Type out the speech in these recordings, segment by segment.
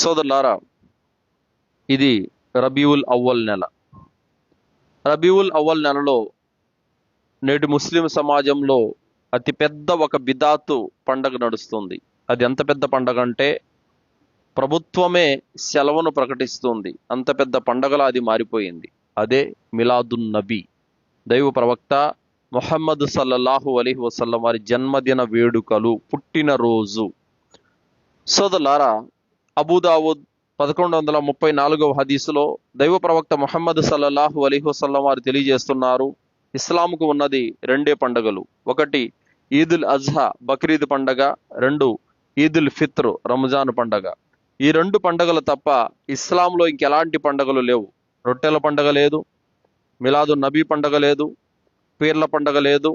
సోదరులారా, ఇది రబీవుల్ అవ్వల్ నెల. రబీవుల్ అవ్వల్ నెలలో నేటి ముస్లిం సమాజంలో అతిపెద్ద ఒక బిదాతు పండగ నడుస్తుంది. అది ఎంత పెద్ద పండగ అంటే ప్రభుత్వమే సెలవును ప్రకటిస్తుంది. అంత పెద్ద పండగలా అది మారిపోయింది. అదే మిలాదున్ నబీ, దైవ ప్రవక్త ముహమ్మద్ సల్లల్లాహు అలైహి వసల్లం వారి జన్మదిన వేడుకలు, పుట్టినరోజు. సోదరులారా, అబూదావుద్ 1134వ హదీసులో దైవ ప్రవక్త ముహమ్మద్ సల్లల్లాహు అలైహి వసల్లం వారు తెలియజేస్తున్నారు, ఇస్లాంకు ఉన్నది రెండే పండుగలు. ఒకటి ఈదుల్ అజ్హా, బక్రీద్ పండగ. రెండు ఈదుల్ ఫిత్ర్, రంజాన్ పండగ. ఈ రెండు పండగలు తప్ప ఇస్లాంలో ఇంకెలాంటి పండగలు లేవు. రొట్టెల పండగ లేదు, మిలాదు నబీ పండగ లేదు, పీర్ల పండగ లేదు,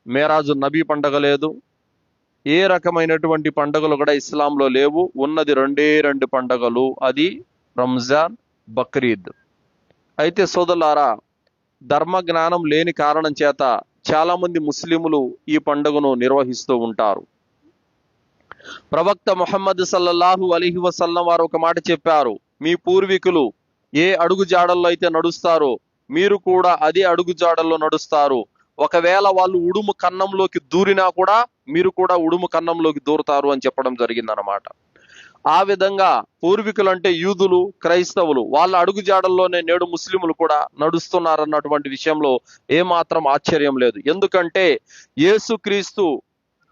మేరాజు నబీ పండగ లేదు. ఏ రకమైనటువంటి పండుగలు కూడా ఇస్లాంలో లేవు. ఉన్నది రెండు పండుగలు, అది రంజాన్, బక్రీద్. అయితే సోదరులారా, ధర్మ జ్ఞానం లేని కారణం చేత చాలా మంది ముస్లిములు ఈ పండుగను నిర్వహిస్తూ ఉంటారు. ప్రవక్త ముహమ్మద్ సల్లల్లాహు అలైహి వసల్లం వారు ఒక మాట చెప్పారు, మీ పూర్వీకులు ఏ అడుగు జాడల్లో అయితే నడుస్తారో మీరు కూడా అదే అడుగు జాడల్లో నడుస్తారు. ఒకవేళ వాళ్ళు ఉడుము కన్నంలోకి దూరినా కూడా మీరు కూడా ఉడుము కన్నంలోకి దూరుతారు అని చెప్పడం జరిగిందనమాట. ఆ విధంగా పూర్వీకులు అంటే యూదులు, క్రైస్తవులు, వాళ్ళ అడుగు జాడల్లోనే నేడు ముస్లిములు కూడా నడుస్తున్నారన్నటువంటి విషయంలో ఏమాత్రం ఆశ్చర్యం లేదు. ఎందుకంటే యేసుక్రీస్తు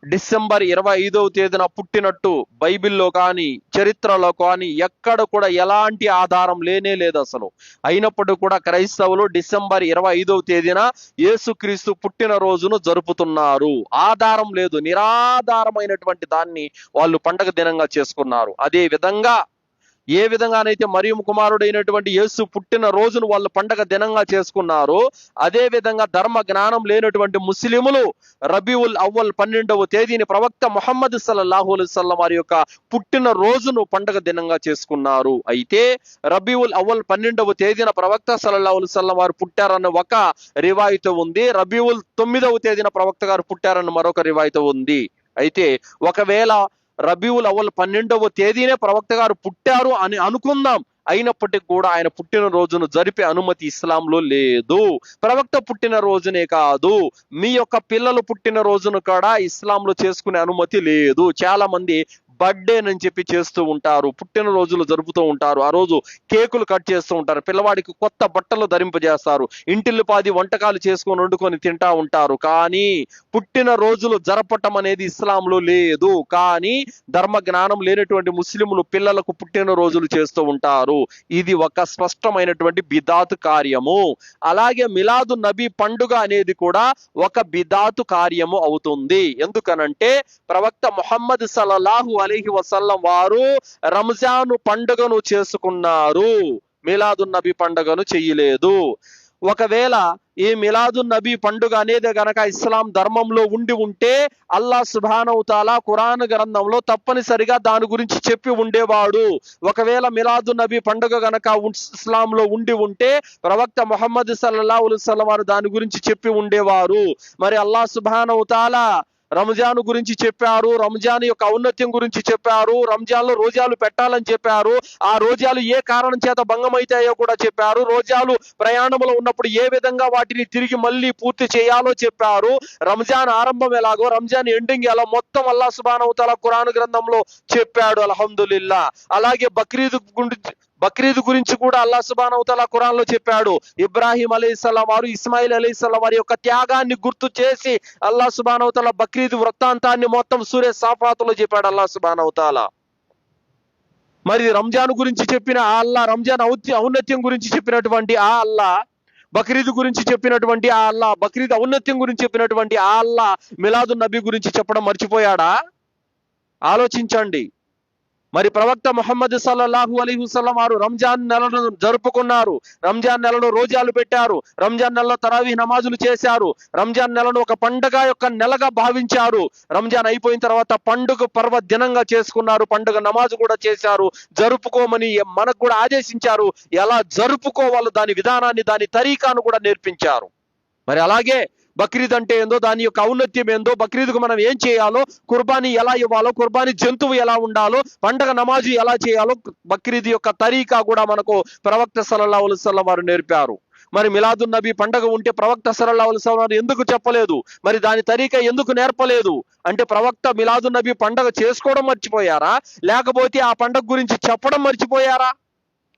డిసెంబర్ 25వ తేదీన పుట్టినట్టు బైబిల్లో కానీ చరిత్రలో కానీ ఎక్కడ కూడా ఎలాంటి ఆధారం లేనే లేదు అసలు. అయినప్పటికీ కూడా క్రైస్తవులు డిసెంబర్ 25వ తేదీన యేసుక్రీస్తు పుట్టినరోజును జరుపుతున్నారు. ఆధారం లేదు, నిరాధారమైనటువంటి దాన్ని వాళ్ళు పండగ దినంగా చేసుకున్నారు. అదే విధంగా ఏ విధంగానైతే మరియం కుమారుడైనటువంటి యేసు పుట్టిన రోజును వాళ్ళు పండగ దినంగా చేసుకున్నారు, అదే విధంగా ధర్మ జ్ఞానం లేనటువంటి ముస్లిములు రబీవుల్ అవ్వల్ 12వ తేదీని ప్రవక్త ముహమ్మద్ సల్లల్లాహు అలైహి వసల్లం వారి యొక్క పుట్టిన రోజును పండగ దినంగా చేసుకున్నారు. అయితే రబీవుల్ అవ్వల్ 12వ తేదీన ప్రవక్త సల్లల్లాహు అలైహి వసల్లం వారు పుట్టారన్న ఒక రివాయత ఉంది. రబీవుల్ 9వ తేదీన ప్రవక్త గారు పుట్టారన్న మరొక రివాయత ఉంది. అయితే ఒకవేళ రబీవుల్ అవ్వల్ 12వ తేదీనే ప్రవక్త గారు పుట్టారు అని అనుకుందాం, అయినప్పటికీ కూడా ఆయన పుట్టిన రోజును జరిపే అనుమతి ఇస్లాంలో లేదు. ప్రవక్త పుట్టిన రోజునే కాదు, మీ యొక్క పిల్లలు పుట్టిన రోజును కూడా ఇస్లాంలో చేసుకునే అనుమతి లేదు. చాలా మంది బర్త్డే అని చెప్పి చేస్తూ ఉంటారు, పుట్టిన రోజులు జరుపుతూ ఉంటారు. ఆ రోజు కేకులు కట్ చేస్తూ ఉంటారు, పిల్లవాడికి కొత్త బట్టలు ధరింపజేస్తారు, ఇంటిల్లిపాది వంటకాలు చేసుకొని వండుకొని తింటా ఉంటారు. కానీ పుట్టిన రోజులు జరపటం అనేది ఇస్లాంలో లేదు. కానీ ధర్మ జ్ఞానం లేనటువంటి ముస్లిములు పిల్లలకు పుట్టిన రోజులు చేస్తూ ఉంటారు. ఇది ఒక స్పష్టమైనటువంటి బిదాతు కార్యము. అలాగే మిలాదు నబీ పండుగ అనేది కూడా ఒక బిదాతు కార్యము అవుతుంది. ఎందుకనంటే ప్రవక్త ముహమ్మద్ సల్లల్లాహు అలైహి వసల్లం వారు రంజాను పండుగను చేసుకున్నారు, మిలాదు నబీ పండుగను చెయ్యలేదు. ఒకవేళ ఈ మిలాదు నబీ పండుగ అనేది గనక ఇస్లాం ధర్మంలో ఉండి ఉంటే అల్లాహ్ సుబ్హానహు తఆలా ఖురాన్ గ్రంథంలో తప్పనిసరిగా దాని గురించి చెప్పి ఉండేవాడు. ఒకవేళ మిలాదు నబీ పండుగ గనక ఇస్లాంలో ఉండి ఉంటే ప్రవక్త ముహమ్మద్ సల్లల్లాహు అలైహి వసల్లం వారు దాని గురించి చెప్పి ఉండేవారు. మరి అల్లాహ్ సుబ్హానహు తఆలా రంజాన్ గురించి చెప్పారు, రంజాన్ యొక్క ఔన్నత్యం గురించి చెప్పారు, రంజాన్లో రోజాలు పెట్టాలని చెప్పారు, ఆ రోజాలు ఏ కారణం చేత భంగమైతాయో కూడా చెప్పారు, రోజాలు ప్రయాణంలో ఉన్నప్పుడు ఏ విధంగా వాటిని తిరిగి మళ్ళీ పూర్తి చేయాలో చెప్పారు, రంజాన్ ఆరంభం ఎలాగో రంజాన్ ఎండింగ్ ఎలా మొత్తం అల్లాహ్ సుబ్హానహు తఆలా ఖురాన్ గ్రంథంలో చెప్పాడు. అల్హమ్దులిల్లా. అలాగే బక్రీద్ గురించి కూడా అల్లాహ్ సుబ్హానహు తఆలా ఖురాన్ లో చెప్పాడు. ఇబ్రాహీం అలైహిస్సలాం వారు, ఇస్మాయిల్ అలైహిస్సలాం వారి యొక్క త్యాగాన్ని గుర్తు చేసి అల్లాహ్ సుబ్హానహు తఆలా బక్రీద్ వృత్తాంతాన్ని మొత్తం సూరే సాఫాతులో చెప్పాడు అల్లాహ్ సుబ్హానహు తఆలా. మరి రంజాన్ గురించి చెప్పిన ఆ అల్లాహ్, రంజాన్ ఔన్నత్యం గురించి చెప్పినటువంటి ఆ అల్లాహ్, బక్రీద్ గురించి చెప్పినటువంటి ఆ అల్లాహ్, బక్రీద్ ఔన్నత్యం గురించి చెప్పినటువంటి ఆ అల్లాహ్ మిలాదు నబీ గురించి చెప్పడం మర్చిపోయాడా? ఆలోచించండి. మరి ప్రవక్త ముహమ్మద్ సల్లల్లాహు అలైహి వసల్లం వారు రంజాన్ నెలను జరుపుకున్నారు, రంజాన్ నెలలో రోజాలు పెట్టారు, రంజాన్ నెలలో తరావీహ్ నమాజులు చేశారు, రంజాన్ నెలను ఒక పండుగ యొక్క నెలగా భావించారు. రంజాన్ అయిపోయిన తర్వాత పండుగ పర్వ దినంగా చేసుకున్నారు, పండుగ నమాజు కూడా చేశారు, జరుపుకోమని మనకు కూడా ఆదేశించారు. ఎలా జరుపుకోవాలో దాని విధానాన్ని, దాని తరీకాను కూడా నేర్పించారు. మరి అలాగే బక్రీద్ అంటే ఏందో, దాని యొక్క ఔన్నత్యం ఏందో, బక్రీద్కు మనం ఏం చేయాలో, కుర్బానీ ఎలా ఇవ్వాలో, కుర్బానీ జంతువు ఎలా ఉండాలో, పండగ నమాజు ఎలా చేయాలో, బక్రీద్ యొక్క తరీకా కూడా మనకు ప్రవక్త సల్లల్లాహు అలైహి వసల్లం వారు నేర్పారు. మరి మిలాదున్ నబీ పండగ ఉంటే ప్రవక్త సల్లల్లాహు అలైహి వసల్లం వారు ఎందుకు చెప్పలేదు? మరి దాని తరీకా ఎందుకు నేర్పలేదు? అంటే ప్రవక్త మిలాదున్ నబీ పండగ చేసుకోవడం మర్చిపోయారా, లేకపోతే ఆ పండగ గురించి చెప్పడం మర్చిపోయారా?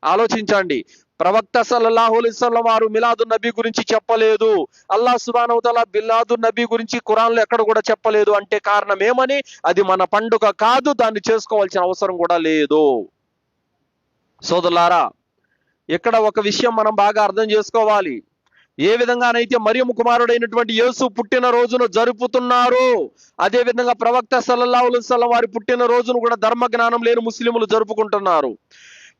ఆలోచించండి. ప్రవక్త సల్లల్లాహు అలైహి వసల్లం వారు మిలాదున్ నబీ గురించి చెప్పలేదు. అల్లాహ్ సుబ్హానహు వ తఆలా మిలాదున్ నబీ గురించి ఖురాన్లో ఎక్కడ కూడా చెప్పలేదు. అంటే కారణం ఏమని? అది మన పండుగ కాదు, దాన్ని చేసుకోవాల్సిన అవసరం కూడా లేదు. సోదరులారా, ఇక్కడ ఒక విషయం మనం బాగా అర్థం చేసుకోవాలి. ఏ విధంగానైతే మరియము కుమారుడైనటువంటి యేసు పుట్టిన రోజును జరుపుతున్నారు, అదే విధంగా ప్రవక్త సల్లల్లాహు అలైహి వసల్లం వారి పుట్టిన రోజును కూడా ధర్మ జ్ఞానం లేని ముస్లింలు జరుపుకుంటున్నారు.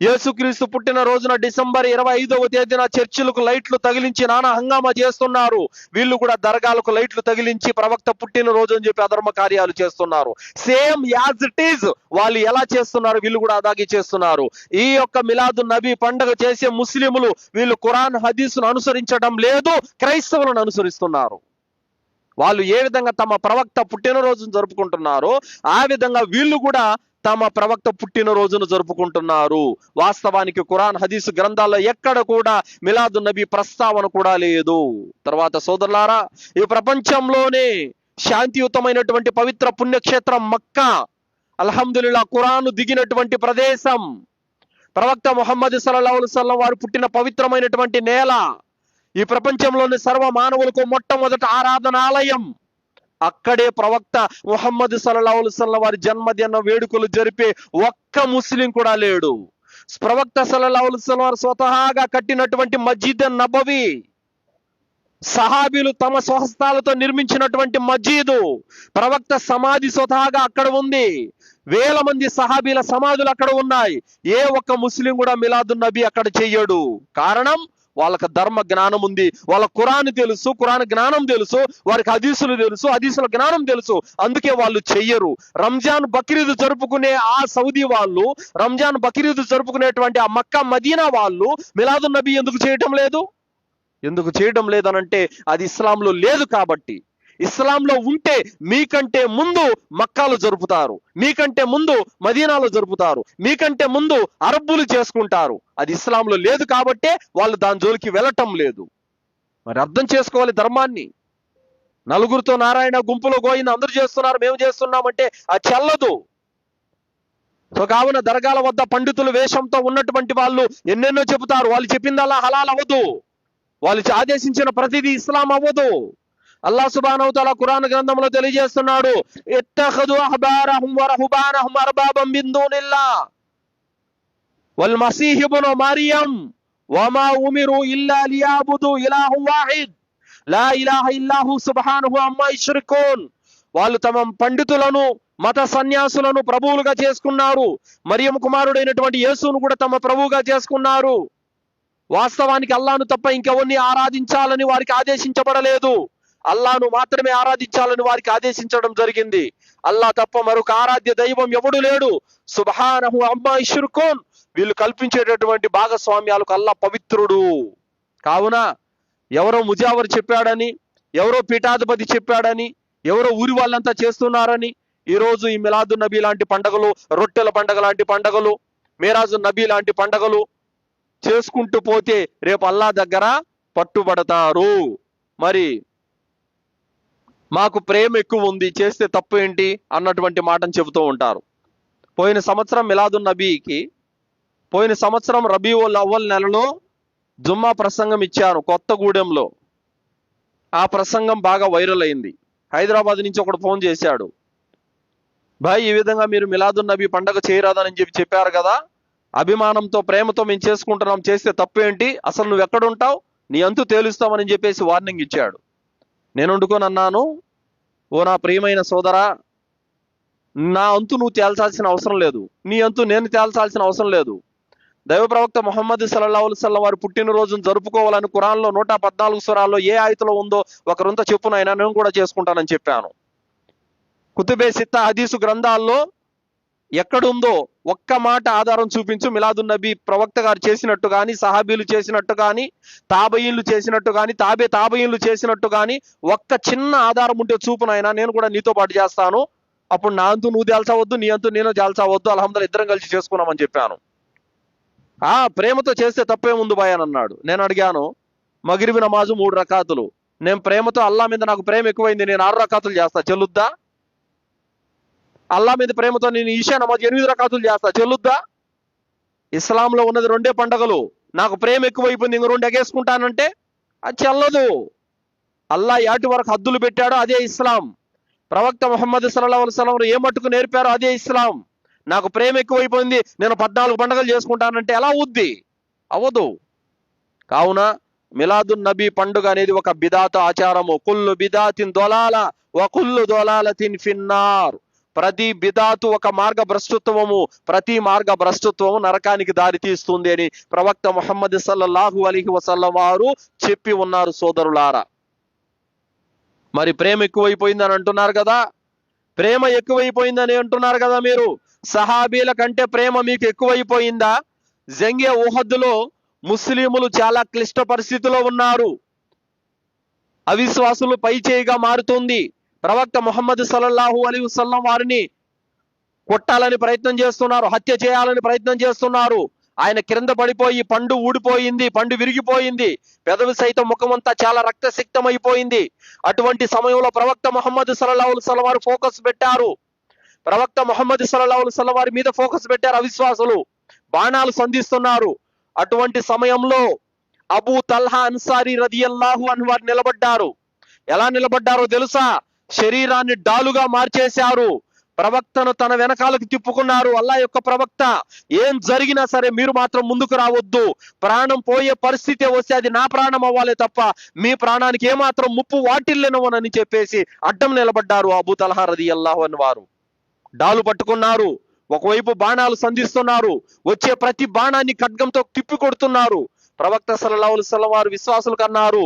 యేసుక్రీస్తు పుట్టిన రోజున డిసెంబర్ 25వ తేదీన చర్చిలకు లైట్లు తగిలించి నానా హంగామా చేస్తున్నారు. వీళ్ళు కూడా దర్గాలకు లైట్లు తగిలించి ప్రవక్త పుట్టిన రోజు అని చెప్పి అధర్మ కార్యాలు చేస్తున్నారు. సేమ్ యాజ్ ఇట్ ఈజ్ వాళ్ళు ఎలా చేస్తున్నారు, వీళ్ళు కూడా అలాగే చేస్తున్నారు. ఈ యొక్క మిలాదున్ నబీ పండుగ చేసే ముస్లింలు వీళ్ళు ఖురాన్ హదీసును అనుసరించడం లేదు, క్రైస్తవులను అనుసరిస్తున్నారు. వాళ్ళు ఏ విధంగా తమ ప్రవక్త పుట్టినరోజును జరుపుకుంటున్నారో ఆ విధంగా వీళ్ళు కూడా తమ ప్రవక్త పుట్టినరోజును జరుపుకుంటున్నారు. వాస్తవానికి ఖురాన్ హదీసు గ్రంథాల్లో ఎక్కడ కూడా మిలాదున్ నబీ ప్రస్తావన కూడా లేదు. తర్వాత సోదరులారా, ఈ ప్రపంచంలోనే శాంతియుతమైనటువంటి పవిత్ర పుణ్యక్షేత్రం మక్కా, అల్హమ్దులిల్లా ఖురాను దిగినటువంటి ప్రదేశం, ప్రవక్త ముహమ్మద్ సల్లల్లాహు అలైహి వసల్లం వారు పుట్టిన పవిత్రమైనటువంటి నేల, ఈ ప్రపంచంలోని సర్వ మానవులకు మొట్టమొదటి ఆరాధనాలయం. అక్కడే ప్రవక్త ముహమ్మద్ సల్లల్లాహు అలైహి వసల్లం వారి జన్మదిన వేడుకలు జరిపే ఒక్క ముస్లిం కూడా లేడు. ప్రవక్త సల్లల్లాహు అలైహి వసల్లం వారు స్వతహాగా కట్టినటువంటి మస్జిద్ నబవి, సహాబీలు తమ స్వహస్తాలతో నిర్మించినటువంటి మస్జిదు, ప్రవక్త సమాధి స్వతహాగా అక్కడ ఉంది. వేల మంది సహాబీల సమాధులు అక్కడ ఉన్నాయి. ఏ ఒక్క ముస్లిం కూడా మిలాదున్ నబీ అక్కడ చెయ్యడు. కారణం, వాళ్ళకి ధర్మ జ్ఞానం ఉంది, వాళ్ళ ఖురాన్ తెలుసు, ఖురాన్ జ్ఞానం తెలుసు, వారికి హదీసులు తెలుసు, హదీసుల జ్ఞానం తెలుసు, అందుకే వాళ్ళు చెయ్యరు. రంజాన్ బక్రీద్ జరుపుకునే ఆ సౌదీ వాళ్ళు, రంజాన్ బక్రీద్ జరుపుకునేటువంటి ఆ మక్కా మదీనా వాళ్ళు మిలాదున్ నబీ ఎందుకు చేయటం లేదు? ఎందుకు చేయడం లేదనంటే అది ఇస్లాంలో లేదు కాబట్టి. ఇస్లాంలో ఉంటే మీకంటే ముందు మక్కాలు జరుపుతారు, మీకంటే ముందు మదీనాలో జరుపుతారు, మీకంటే ముందు అరబ్బులు చేసుకుంటారు. అది ఇస్లాంలో లేదు కాబట్టే వాళ్ళు దాని జోలికి వెళ్ళటం లేదు. మరి అర్థం చేసుకోవాలి ధర్మాన్ని. నలుగురితో నారాయణ, గుంపులో గోయిన అందరూ చేస్తున్నారు, మేము చేస్తున్నామంటే అది చెల్లదు. సో కావున దర్గాల వద్ద పండితులు వేషంతో ఉన్నటువంటి వాళ్ళు ఎన్నెన్నో చెబుతారు. వాళ్ళు చెప్పిందల్లా హలాల్ అవ్వదు, వాళ్ళు ఆదేశించిన ప్రతిదీ ఇస్లాం అవ్వదు. అల్లాహ్ సుబ్హానహు వ తఆలా ఖురాన్ గ్రంథంలో తెలియజేస్తున్నాడు, ఇత్తఖదు అహ్బారహుం వ రహబానహుం అర్బాబం మిన్ దూనిల్లాహ్ వల్ మసీహ్ ఇబ్ను మర్యం వమా ఉమిరు ఇల్లా లియాబుదు ఇలాహు వాహిద్ లా ఇలాహ ఇల్లాహు సుబ్హానహు అమ్మా యష్రికూన్. వాళ్ళు తమ పండితులను, మత సన్యాసులను ప్రభువులుగా చేసుకున్నారు. మరియం కుమారుడైనటువంటి యేసును కూడా తమ ప్రభువుగా చేసుకున్నారు. వాస్తవానికి అల్లాహ్ను తప్ప ఇంకెవరిని ఆరాధించాలని వారికి ఆదేశించబడలేదు. అల్లాహ్ను మాత్రమే ఆరాధించాలని వారికి ఆదేశించడం జరిగింది. అల్లాహ్ తప్ప మరొక ఆరాధ్య దైవం ఎవడు లేడు. సుబ్హానహు అమ్మా యష్రికూన్. వీళ్ళు కల్పించేటటువంటి భాగస్వామ్యాలకు అల్లాహ్ పవిత్రుడు. కావున ఎవరో ముజావర్ చెప్పాడని, ఎవరో పీఠాధిపతి చెప్పాడని, ఎవరో ఊరి వాళ్ళంతా చేస్తున్నారని ఈ రోజు ఈ మిలాదున్ నబీ లాంటి పండుగలు, రొట్టెల పండుగ లాంటి పండుగలు, మేరాజున్ నబీ లాంటి పండుగలు చేసుకుంటూ పోతే రేపు అల్లాహ్ దగ్గర పట్టుబడతారు. మరి మాకు ప్రేమ ఎక్కువ ఉంది, చేస్తే తప్పు ఏంటి అన్నటువంటి మాటను చెబుతూ ఉంటారు. పోయిన సంవత్సరం మిలాదున్ నబీకి, పోయిన సంవత్సరం రబీఉల్ అవ్వల్ నెలలో జుమ్మా ప్రసంగం ఇచ్చాను కొత్తగూడెంలో. ఆ ప్రసంగం బాగా వైరల్ అయింది. హైదరాబాద్ నుంచి ఒకడు ఫోన్ చేశాడు, భాయ్ ఈ విధంగా మీరు మిలాదున్ నబీ పండగ చేయరాదని చెప్పారు కదా, అభిమానంతో ప్రేమతో మేము చేసుకుంటున్నాం, చేస్తే తప్పు ఏంటి, అసలు నువ్వు ఎక్కడుంటావు, నీ అంతు తేలుస్తామని చెప్పేసి వార్నింగ్ ఇచ్చాడు. నేను వండుకొని అన్నాను, ఓ నా ప్రియమైన సోదరా, నా అంతు నువ్వు తేల్చాల్సిన అవసరం లేదు, నీ అంతు నేను తేల్చాల్సిన అవసరం లేదు. దైవ ప్రవక్త ముహమ్మద్ సల్లల్లాహు అలైహి వసల్లం వారి పుట్టినరోజును జరుపుకోవాలని ఖురాన్లో 114 సూరాల్లో ఏ ఆయతలో ఉందో ఒకరంతా చెప్పునైనా నేను కూడా చేసుకుంటానని చెప్పాను. కుతుబే సిత్తా హదీసు గ్రంథాల్లో ఎక్కడుందో ఒక్క మాట ఆధారం చూపించు. మిలాదున్ నబీ ప్రవక్త గారు చేసినట్టు కానీ, సహాబీలు చేసినట్టు కానీ, తాబయీన్లు చేసినట్టు కానీ, తాబయీన్లు చేసినట్టు కానీ ఒక్క చిన్న ఆధారం ఉంటే చూపు నాయనా, నేను కూడా నీతో పాటు చేస్తాను. అప్పుడు నా అంతు నువ్వు తేల్చవద్దు, నీ అంతు నేను తేల్చవద్దు, అల్హమ్దులిల్లాహ్ ఇద్దరం కలిసి చేసుకున్నామని చెప్పాను. ప్రేమతో చేస్తే తప్పేముందు బాయ్ అని అన్నాడు. నేను అడిగాను, మగ్రిబ్ నమాజు 3 రకాతులు, నేను ప్రేమతో అల్లా మీద నాకు ప్రేమ ఎక్కువైంది, నేను 6 రకాతులు చేస్తా, చెల్లుద్దా? అల్లా మీద ప్రేమతో నేను ఈషా నమాజ్ 8 రకాతులు చేస్తా, చెల్లుద్దా? ఇస్లాంలో ఉన్నది 2 పండగలు, నాకు ప్రేమ ఎక్కువైపోయింది ఇంక 2 ఎగేసుకుంటానంటే అది చెల్లదు. అల్లా యాటి వరకు హద్దులు పెట్టాడో అదే ఇస్లాం. ప్రవక్త ముహమ్మద్ సల్లల్లాహు అలైహి వసల్లం ఏ మట్టుకు నేర్పారో అదే ఇస్లాం. నాకు ప్రేమ ఎక్కువైపోయింది, నేను 14 పండుగలు చేసుకుంటానంటే ఎలా అవుద్ది? అవ్వదు. కావున మిలాదున్ నబీ పండుగ అనేది ఒక బిదాత ఆచారము. కుల్లు బిదాతిన్ దొలాల వ కుల్లు దొలాలతిన్ ఫిన్నార్. ప్రతి బిదాతు ఒక మార్గ భ్రష్టత్వము, ప్రతి మార్గ భ్రష్టత్వము నరకానికి దారి తీస్తుంది అని ప్రవక్త ముహమ్మద్ సల్లల్లాహు అలైహి వసల్లం వారు చెప్పి ఉన్నారు. సోదరులారా, మరి ప్రేమ ఎక్కువైపోయిందని అంటున్నారు కదా, ప్రేమ ఎక్కువైపోయిందని అంటున్నారు కదా మీరు. సహాబీల కంటే ప్రేమ మీకు ఎక్కువైపోయిందా? జంగే ఉహద్దులో ముస్లిములు చాలా క్లిష్ట పరిస్థితిలో ఉన్నారు. అవిశ్వాసులు పై చేయిగా మారుతుంది. ప్రవక్త ముహమ్మద్ సల్లల్లాహు అలైహి వసల్లం వారిని కొట్టాలని ప్రయత్నం చేస్తున్నారు, హత్య చేయాలని ప్రయత్నం చేస్తున్నారు. ఆయన క్రింద పడిపోయి పండు ఊడిపోయింది, పండు విరిగిపోయింది, పెదవి సైతం ముఖమంతా చాలా రక్తసిక్తమైపోయింది. అటువంటి సమయంలో ప్రవక్త ముహమ్మద్ సల్లల్లాహు అలైహి వసల్లం వారు ఫోకస్ పెట్టారు. ప్రవక్త ముహమ్మద్ సల్లల్లాహు అలైహి వసల్లం వారి మీద ఫోకస్ పెట్టారు. అవిశ్వాసులు బాణాలు సంధిస్తున్నారు. అటువంటి సమయంలో అబూ తల్హా అన్సారీ రదియల్లాహు అన్హు వారు నిలబడ్డారు. ఎలా నిలబడ్డారో తెలుసా? శరీరాన్ని డాలుగా మార్చేశారు. ప్రవక్తను తన వెనకాలకు తిప్పుకున్నారు. అల్లా యొక్క ప్రవక్త, ఏం జరిగినా సరే మీరు మాత్రం ముందుకు రావద్దు. ప్రాణం పోయే పరిస్థితి వస్తే అది నా ప్రాణం అవ్వాలి తప్ప మీ ప్రాణానికి ఏమాత్రం ముప్పు వాటిల్లేనని చెప్పేసి అడ్డం నిలబడ్డారు అబూ తల్హా రదియల్లాహు అన్హు వారు. డాలు పట్టుకున్నారు. ఒకవైపు బాణాలు సంధిస్తున్నారు. వచ్చే ప్రతి బాణాన్ని ఖడ్గంతో తిప్పి కొడుతున్నారు. ప్రవక్త సల్లల్లాహు అలైహి వసల్లం వారు విశ్వాసులకు అన్నారు,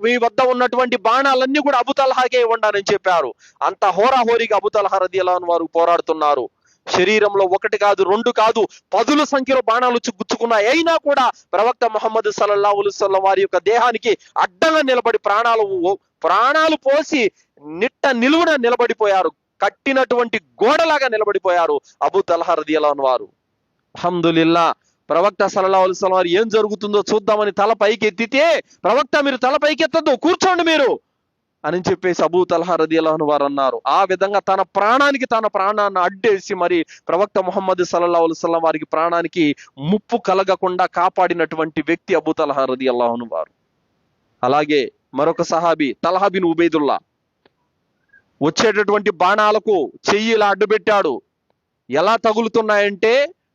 మీ వద్ద ఉన్నటువంటి బాణాలన్నీ కూడా అబూ తల్హాకే ఇవ్వండి అని చెప్పారు. అంత హోరాహోరీగా అబూ తల్హా రదియల్లాహు అన్హు వారు పోరాడుతున్నారు. శరీరంలో 1 కాదు 2 కాదు 10 సంఖ్యలో బాణాలు గుచ్చుకున్నాయి. అయినా కూడా ప్రవక్త ముహమ్మద్ సల్లల్లాహు అలైహి వసల్లం వారి యొక్క దేహానికి అడ్డంగా నిలబడి ప్రాణాలు పోసి నిలువున నిలబడిపోయారు. కట్టినటువంటి గోడలాగా నిలబడిపోయారు అబూ తల్హా రదియల్లాహు అన్హు వారు. అల్హమ్దులిల్లాహ్. ప్రవక్త సల్లల్లాహు అలైహి వసల్లం వారు ఏం జరుగుతుందో చూద్దామని తల పైకి ఎత్తితే, ప్రవక్త మీరు తల పైకి ఎత్తద్దు, కూర్చోండి మీరు అని చెప్పేసి అబూ తల్హా రదియల్లాహు అన్హు వారు అన్నారు. ఆ విధంగా తన ప్రాణాన్ని అడ్డేసి మరి ప్రవక్త ముహమ్మద్ సల్లల్లాహు అలైహి వసల్లం వారికి ప్రాణానికి ముప్పు కలగకుండా కాపాడినటువంటి వ్యక్తి అబూ తల్హా రదియల్లాహు అన్హు వారు. అలాగే మరొక సహాబీ తల్హా బిన్ ఉబైదుల్లా వచ్చేటటువంటి బాణాలకు చెయ్యిలా అడ్డుపెట్టాడు. ఎలా తగులుతున్నాయంటే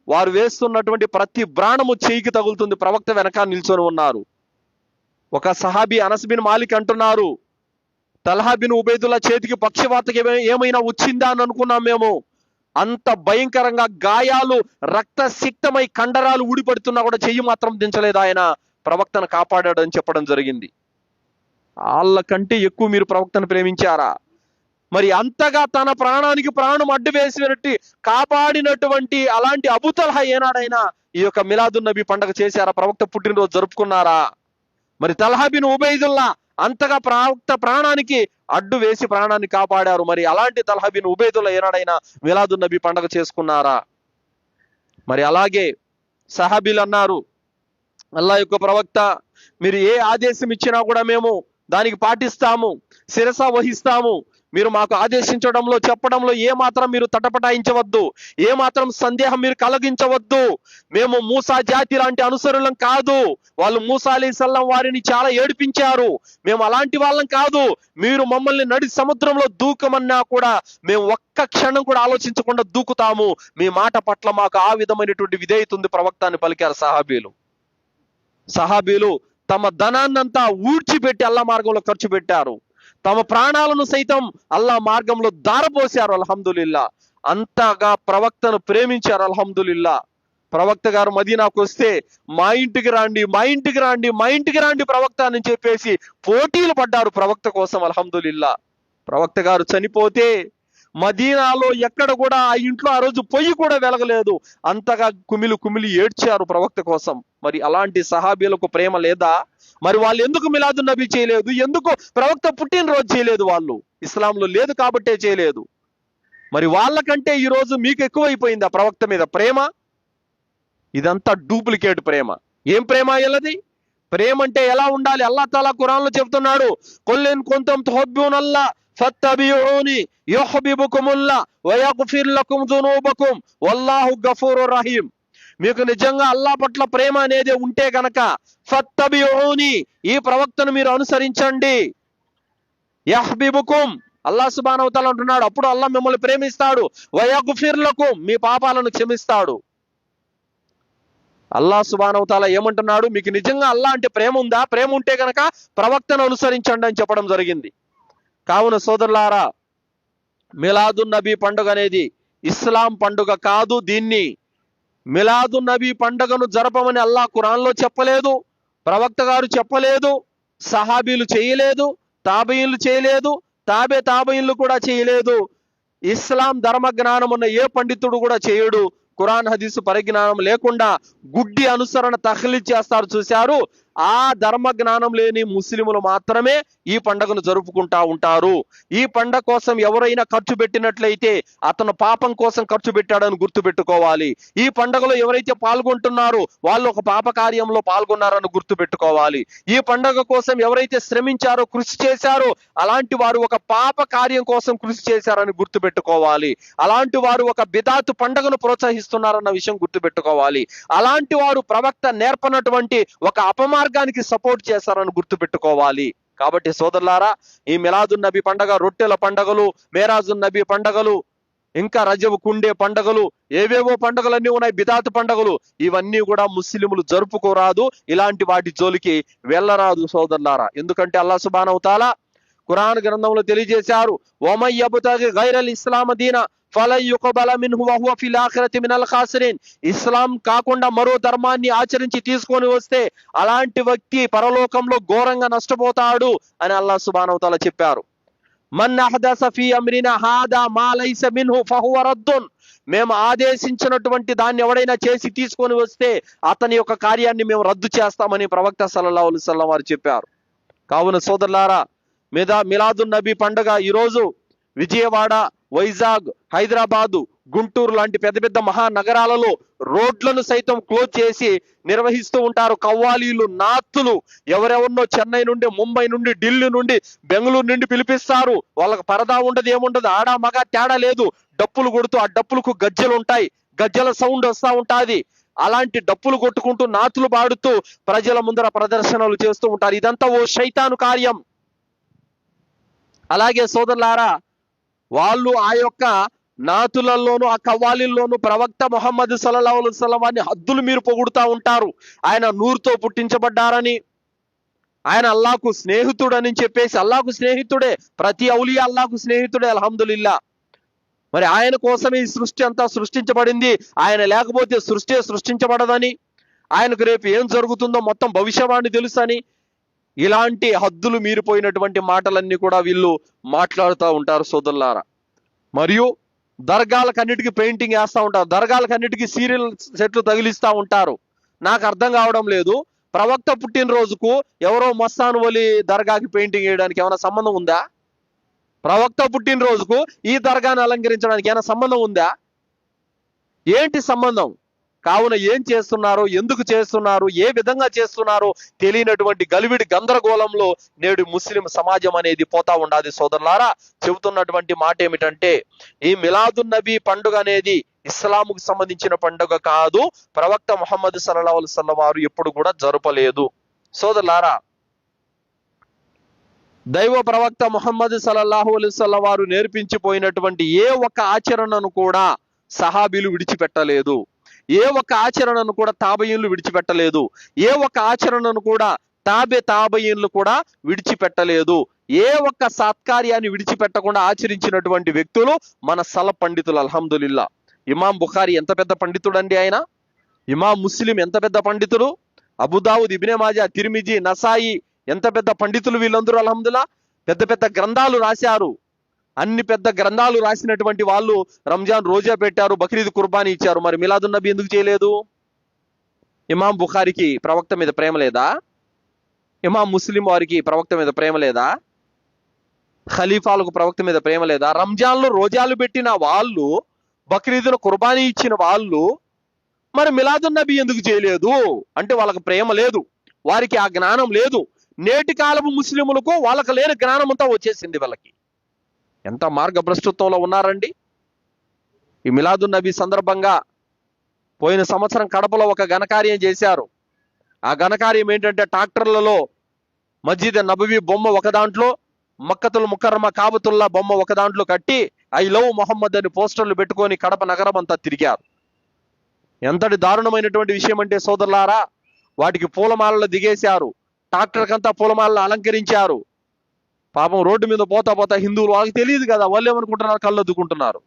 వారు వేస్తున్నటువంటి ప్రతి బాణము చెయ్యికి తగులుతుంది. ప్రవక్త వెనక నిల్చొని ఉన్నారు. ఒక సహాబీ అనస్ బిన్ మాలిక్ అంటున్నారు, తల్హా బిన్ ఉబైదుల్లా చేతికి పక్షవాతకి ఏమైనా వచ్చిందా అని అనుకున్నాం మేము. అంత భయంకరంగా గాయాలు రక్తసిక్తమై కండరాలు ఊడిపడుతున్నా కూడా చెయ్యి మాత్రం దించలేదు. ఆయన ప్రవక్తను కాపాడాడు అని చెప్పడం జరిగింది. వాళ్ళ కంటే ఎక్కువ మీరు ప్రవక్తను ప్రేమించారా? మరి అంతగా తన ప్రాణానికి ప్రాణం అడ్డు వేసినట్టు కాపాడినటువంటి అలాంటి అబూ తల్హా ఏనాడైనా ఈ యొక్క మిలాదున్ నబీ పండుగ చేశారా? ప్రవక్త పుట్టినరోజు జరుపుకున్నారా? మరి తల్హా బిన్ ఉబైదుల్లా అంతగా ప్రవక్త ప్రాణానికి అడ్డు వేసి ప్రాణాన్ని కాపాడారు. మరి అలాంటి తల్హా బిన్ ఉబైదుల్లా ఏనాడైనా మిలాదున్ నబీ పండుగ చేసుకున్నారా? మరి అలాగే సహాబీలు అన్నారు, అల్లా యొక్క ప్రవక్త మీరు ఏ ఆదేశం ఇచ్చినా కూడా మేము దానికి పాటిస్తాము, శిరస వహిస్తాము. మీరు మాకు ఆదేశించడంలో చెప్పడంలో ఏ మాత్రం మీరు తటపటాయించవద్దు, ఏ మాత్రం సందేహం మీరు కలిగించవద్దు. మేము మూసా జాతి లాంటి అనుసరులం కాదు. వాళ్ళు మూసా అలైహిస్సలాం వారిని చాలా ఏడిపించారు. మేము అలాంటి వాళ్ళం కాదు. మీరు మమ్మల్ని నడి సముద్రంలో దూకమన్నా కూడా మేము ఒక్క క్షణం కూడా ఆలోచించకుండా దూకుతాము. మీ మాట పట్ల మాకు ఆ విధమైనటువంటి విధేయత ఉంది ప్రవక్త అని పలికారు సహాబీలు తమ ధనాన్నంతా ఊడ్చిపెట్టి అల్లా మార్గంలో ఖర్చు పెట్టారు. తమ ప్రాణాలను సైతం అల్లా మార్గంలో దారపోశారు. అల్హమ్దులిల్లా. అంతగా ప్రవక్తను ప్రేమించారు. అల్హమ్దులిల్లా. ప్రవక్త గారు మదీనాకు వస్తే మా ఇంటికి రండి, మా ఇంటికి రండి, మా ఇంటికి రండి ప్రవక్త అని చెప్పేసి పోటీలు పడ్డారు ప్రవక్త కోసం. అల్హమ్దులిల్లా. ప్రవక్త గారు చనిపోతే మదీనాలో ఎక్కడ కూడా ఆ ఇంట్లో ఆ రోజు పొయ్యి కూడా వెలగలేదు. అంతగా కుమిలి కుమిలి ఏడ్చారు ప్రవక్త కోసం. మరి అలాంటి సహాబీలకు ప్రేమ లేదా? మరి వాళ్ళు ఎందుకు మిలాదున్ నబీ చేయలేదు? ఎందుకు ప్రవక్త పుట్టినరోజు చేయలేదు? వాళ్ళు ఇస్లాంలో లేదు కాబట్టే చేయలేదు. మరి వాళ్ళకంటే ఈ రోజు మీకు ఎక్కువైపోయింది ఆ ప్రవక్త మీద ప్రేమ. ఇదంతా డూప్లికేట్ ప్రేమ. ఏం ప్రేమ ఇల్లది? ప్రేమ అంటే ఎలా ఉండాలి? అల్లాహ్ తాలా ఖురాన్లో చెప్తున్నాడు, ఖుల్ ఇన్ కుంతుమ్ తుహిబ్బూనల్లాహ్ ఫత్తబిఊని యుహిబ్బుకుముల్లాహ్ వయగ్ఫిర్ లకుమ్ దునూబకుమ్ వల్లాహు గఫూరుర్ రహీం. మీకు నిజంగా అల్లాహ్ పట్ల ప్రేమ అనేది ఉంటే గనక ఫత్తబిఊని, ఈ ప్రవక్తను మీరు అనుసరించండి. యహ్బిబుకుమ్, అల్లాహ్ సుబ్హానహు వ తఆలా అంటున్నాడు, అప్పుడు అల్లాహ్ మిమ్మల్ని ప్రేమిస్తాడు. వయగ్ఫిర్ లకుమ్, మీ పాపాలను క్షమిస్తాడు. అల్లాహ్ సుబ్హానహు వ తఆలా ఏమంటున్నాడు? మీకు నిజంగా అల్లాహ్ అంటే ప్రేమ ఉందా? ప్రేమ ఉంటే గనక ప్రవక్తను అనుసరించండి అని చెప్పడం జరిగింది. కావున సోదరులారా, మిలాదున్ నబీ పండుగ అనేది ఇస్లాం పండుగ కాదు. దీన్ని మిలాదున్ నబీ పండుగను జరపమని అల్లాహ్ ఖురాన్లో చెప్పలేదు, ప్రవక్త గారు చెప్పలేదు, సహాబీలు చేయలేదు, తాబీయులు చేయలేదు, తాబేయిన్లు కూడా చేయలేదు. ఇస్లాం ధర్మ జ్ఞానం ఉన్న ఏ పండితుడు కూడా చేయడు. ఖురాన్ హదీసు పరిజ్ఞానం లేకుండా గుడ్డి అనుసరణ తఖ్లీద్ చేస్తారు చూశారు. ఆ ధర్మ జ్ఞానం లేని ముస్లిములు మాత్రమే ఈ పండుగను జరుపుకుంటా ఉంటారు. ఈ పండుగ కోసం ఎవరైనా ఖర్చు పెట్టినట్లయితే అతను పాపం కోసం ఖర్చు పెట్టాడని గుర్తుపెట్టుకోవాలి. ఈ పండుగలో ఎవరైతే పాల్గొంటున్నారో వాళ్ళు ఒక పాప కార్యంలో పాల్గొన్నారని గుర్తుపెట్టుకోవాలి. ఈ పండుగ కోసం ఎవరైతే శ్రమించారో, కృషి చేశారో, అలాంటి వారు ఒక పాప కార్యం కోసం కృషి చేశారని గుర్తుపెట్టుకోవాలి. అలాంటి వారు ఒక బిదాతు పండుగను ప్రోత్సహిస్తున్నారన్న విషయం గుర్తుపెట్టుకోవాలి. అలాంటి వారు ప్రవక్త నేర్పనటువంటి ఒక అపమార్గానికి సపోర్ట్ చేశారని గుర్తుపెట్టుకోవాలి. కాబట్టి సోదరులారా, ఈ మిలాదున్ నబీ పండగ, రొట్టెల పండగలు, మేరాజున్ నబీ పండగలు, ఇంకా రజబ్ కుండే పండగలు, ఏవేవో పండగలన్నీ ఉన్నాయి, బిదాతు పండగలు, ఇవన్నీ కూడా ముస్లిములు జరుపుకోరాదు. ఇలాంటి వాటి జోలికి వెళ్ళరాదు సోదరులారా. ఎందుకంటే అల్లాహ్ సుబ్హానహు వ తఆలా ఖురాన్ గ్రంథంలో తెలియజేశారు, వమన్ యబ్తగి గైరల్ ఇస్లామ దీన ఫలన్ యుక్బల మిన్హు వహువ ఫిల్ ఆఖిరతి మినల్ ఖాసిరీన్. ఇస్లాం కాకుండా మరో ధర్మాన్ని ఆచరించి తీసుకొని వస్తే అలాంటి వ్యక్తి పరలోకంలో ఘోరంగా నష్టపోతాడు అని అల్లాహ్ సుబ్హానహు వ తఆలా చెప్పారు. మన్ అహదస ఫీ అమ్రినా హాదా మా లైస మిన్హు ఫహువ రద్దున్. మేము ఆదేశించినటువంటి దాన్ని ఎవడైనా చేసి తీసుకొని వస్తే అతని యొక్క కార్యాన్ని మేము రద్దు చేస్తామని ప్రవక్త సల్లల్లాహు అలైహి వసల్లం వారు చెప్పారు. కావున సోదరులారా, మిలాదున్ నబీ పండుగ ఈరోజు విజయవాడ, వైజాగ్, హైదరాబాదు, గుంటూరు లాంటి పెద్ద పెద్ద మహానగరాలలో రోడ్లను సైతం క్లోజ్ చేసి నిర్వహిస్తూ ఉంటారు. కవ్వాలీలు, నాత్తులు ఎవరెవరినో చెన్నై నుండి, ముంబై నుండి, ఢిల్లీ నుండి, బెంగళూరు నుండి పిలిపిస్తారు. వాళ్ళకి పరదా ఉండదు, ఏముండదు, ఆడ మగ తేడా లేదు. డప్పులు కొడుతూ, ఆ డప్పులకు గజ్జలు ఉంటాయి, గజ్జల సౌండ్ వస్తూ ఉంటుంది. అలాంటి డప్పులు కొట్టుకుంటూ, నాతులు పాడుతూ ప్రజల ముందర ప్రదర్శనలు చేస్తూ ఉంటారు. ఇదంతా ఓ శైతాను కార్యం. అలాగే సోదరులారా, వాళ్ళు ఆ యొక్క నాతులలోను, ఆ కవ్వాలీల్లోను ప్రవక్త ముహమ్మద్ సల్లల్లాహు అలైహి వసల్లం వారిని హద్దులు మీరు పొగుడుతూ ఉంటారు. ఆయన నూరుతో పుట్టించబడ్డారని, ఆయన అల్లాహకు స్నేహితుడని చెప్పేసి, అల్లాహకు స్నేహితుడే, ప్రతి ఔలియా అల్లాహకు స్నేహితుడే, అల్హమ్దులిల్లా. మరి ఆయన కోసమే ఈ సృష్టి అంతా సృష్టించబడింది. ఆయన లేకపోతే సృష్టి సృష్టించబడదని, ఆయనకు రేపు ఏం జరుగుతుందో మొత్తం భవిష్యవాణి తెలుసని, ఇలాంటి హద్దులు మీరిపోయినటువంటి మాటలన్నీ కూడా వీళ్ళు మాట్లాడుతూ ఉంటారు సోదరులారా. మరియు దర్గాలకన్నిటికీ పెయింటింగ్ వేస్తూ ఉంటారు, దర్గాలకన్నిటికీ సీరియల్ సెట్లు తగిలిస్తూ ఉంటారు. నాకు అర్థం కావడం లేదు, ప్రవక్త పుట్టినరోజుకు ఎవరో మస్తాను వలి దర్గాకి పెయింటింగ్ వేయడానికి ఏమైనా సంబంధం ఉందా? ప్రవక్త పుట్టినరోజుకు ఈ దర్గాను అలంకరించడానికి ఏమైనా సంబంధం ఉందా? ఏంటి సంబంధం? కావున ఏం చేస్తున్నారు, ఎందుకు చేస్తున్నారు, ఏ విధంగా చేస్తున్నారు తెలియనటువంటి గలివిడి గందరగోళంలో నేడు ముస్లిం సమాజం అనేది పోతా ఉండాది. సోదరులారా, చెబుతున్నటువంటి మాట ఏమిటంటే, ఈ మిలాదున్ నబీ పండుగ అనేది ఇస్లాముకు సంబంధించిన పండుగ కాదు. ప్రవక్త ముహమ్మద్ సల్లల్లాహు అలైహి వసల్లం వారు ఎప్పుడు కూడా జరపలేదు. సోదరులారా, దైవ ప్రవక్త ముహమ్మద్ సల్లల్లాహు అలైహి వసల్లం వారు నేర్పించిపోయినటువంటి ఏ ఒక్క ఆచరణను కూడా సహాబీలు విడిచిపెట్టలేదు. ఏ ఒక్క ఆచరణను కూడా తాబయిన్లు విడిచిపెట్టలేదు. ఏ ఒక్క ఆచరణను కూడా తాబయిన్లు కూడా విడిచిపెట్టలేదు. ఏ ఒక్క సత్కార్యాన్ని విడిచిపెట్టకుండా ఆచరించినటువంటి వ్యక్తులు మన సల పండితులు, అల్హమ్దులిల్లా. ఇమాం బుఖారి ఎంత పెద్ద పండితుడు అండి ఆయన. ఇమాం ముస్లిం ఎంత పెద్ద పండితుడు. అబూదావుద్, ఇబ్నే మాజా, తిర్మిజీ, నసాయి ఎంత పెద్ద పండితులు వీళ్ళందరూ. అల్హమ్దుల్లా, పెద్ద పెద్ద గ్రంథాలు రాశారు. అన్ని పెద్ద గ్రంథాలు రాసినటువంటి వాళ్ళు రంజాన్ రోజా పెట్టారు, బక్రీద్ కుర్బానీ ఇచ్చారు. మరి మిలాదున్ నబీ ఎందుకు చేయలేదు? ఇమాం బుఖారికి ప్రవక్త మీద ప్రేమ లేదా? ఇమాం ముస్లిం వారికి ప్రవక్త మీద ప్రేమ లేదా? ఖలీఫాలకు ప్రవక్త మీద ప్రేమ లేదా? రంజాన్లో రోజాలు పెట్టిన వాళ్ళు, బక్రీదును కుర్బానీ ఇచ్చిన వాళ్ళు మరి మిలాదున్ నబీ ఎందుకు చేయలేదు అంటే వాళ్ళకి ప్రేమ లేదు, వారికి ఆ జ్ఞానం లేదు. నేటి కాలపు ముస్లిములకు వాళ్ళకి లేని జ్ఞానం అంతా వచ్చేసింది వాళ్ళకి. ఎంత మార్గభ్రష్టత్వంలో ఉన్నారండి. ఈ మిలాదున్ నబీ సందర్భంగా పోయిన సంవత్సరం కడపలో ఒక ఘనకార్యం చేశారు. ఆ ఘనకార్యం ఏంటంటే ట్రాక్టర్లలో మస్జిద్ నబవీ బొమ్మ ఒక దాంట్లో, మక్కతుల్ ముకర్రమ కాబతుల్లా బొమ్మ ఒక దాంట్లో కట్టి ఐ లవ్ మొహమ్మద్ అని పోస్టర్లు పెట్టుకొని కడప నగరం అంతా తిరిగారు. ఎంతటి దారుణమైనటువంటి విషయం అంటే సోదరులారా, వాటికి పూలమాలలు దిగేశారు, ట్రాక్టర్ కంతా పూలమాలను అలంకరించారు. పాపం రోడ్డు మీద పోతా పోతా హిందువులు, వాళ్ళకి తెలియదు కదా, వాళ్ళు ఏమనుకుంటున్నారు, కళ్ళు అద్దుకుంటున్నారు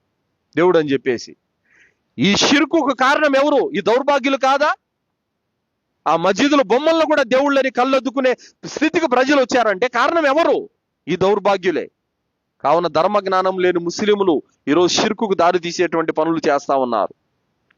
దేవుడు అని చెప్పేసి. ఈ షిర్కుకు కారణం ఎవరు? ఈ దౌర్భాగ్యులు కాదా? ఆ మస్జిదుల బొమ్మలను కూడా దేవుళ్ళని కళ్ళొద్దుకునే స్థితికి ప్రజలు వచ్చారంటే కారణం ఎవరు? ఈ దౌర్భాగ్యులే. కావున ధర్మ జ్ఞానం లేని ముస్లింలు ఈరోజు షిర్కుకు దారి తీసేటువంటి పనులు చేస్తా ఉన్నారు.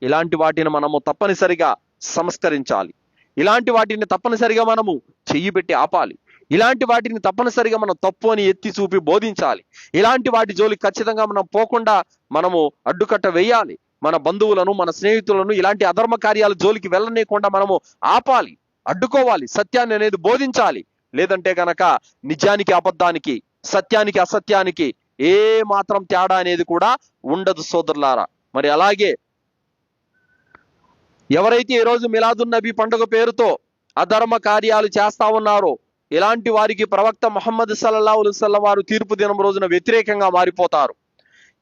ఇలాంటి వాటిని మనము తప్పనిసరిగా సంస్కరించాలి. ఇలాంటి వాటిని తప్పనిసరిగా మనము చెయ్యి పెట్టి ఆపాలి. ఇలాంటి వాటిని తప్పనిసరిగా మనం తప్పు అని ఎత్తి చూపి బోధించాలి. ఇలాంటి వాటి జోలికి ఖచ్చితంగా మనం పోకుండా మనము అడ్డుకట్ట వేయాలి. మన బంధువులను, మన స్నేహితులను ఇలాంటి అధర్మ కార్యాల జోలికి వెళ్ళనీయకుండా మనము ఆపాలి, అడ్డుకోవాలి, సత్యాన్ని అనేది బోధించాలి. లేదంటే కనుక నిజానికి అబద్ధానికి, సత్యానికి అసత్యానికి ఏ మాత్రం తేడా అనేది కూడా ఉండదు సోదరులారా. మరి అలాగే ఎవరైతే ఈరోజు మిలాదున్ నబీ పండుగ పేరుతో అధర్మ కార్యాలు చేస్తా ఉన్నారో ఇలాంటి వారికి ప్రవక్త ముహమ్మద్ సల్లల్లాహు అలైహి వసల్లం వారు తీర్పు దినం రోజున వ్యతిరేకంగా మారిపోతారు.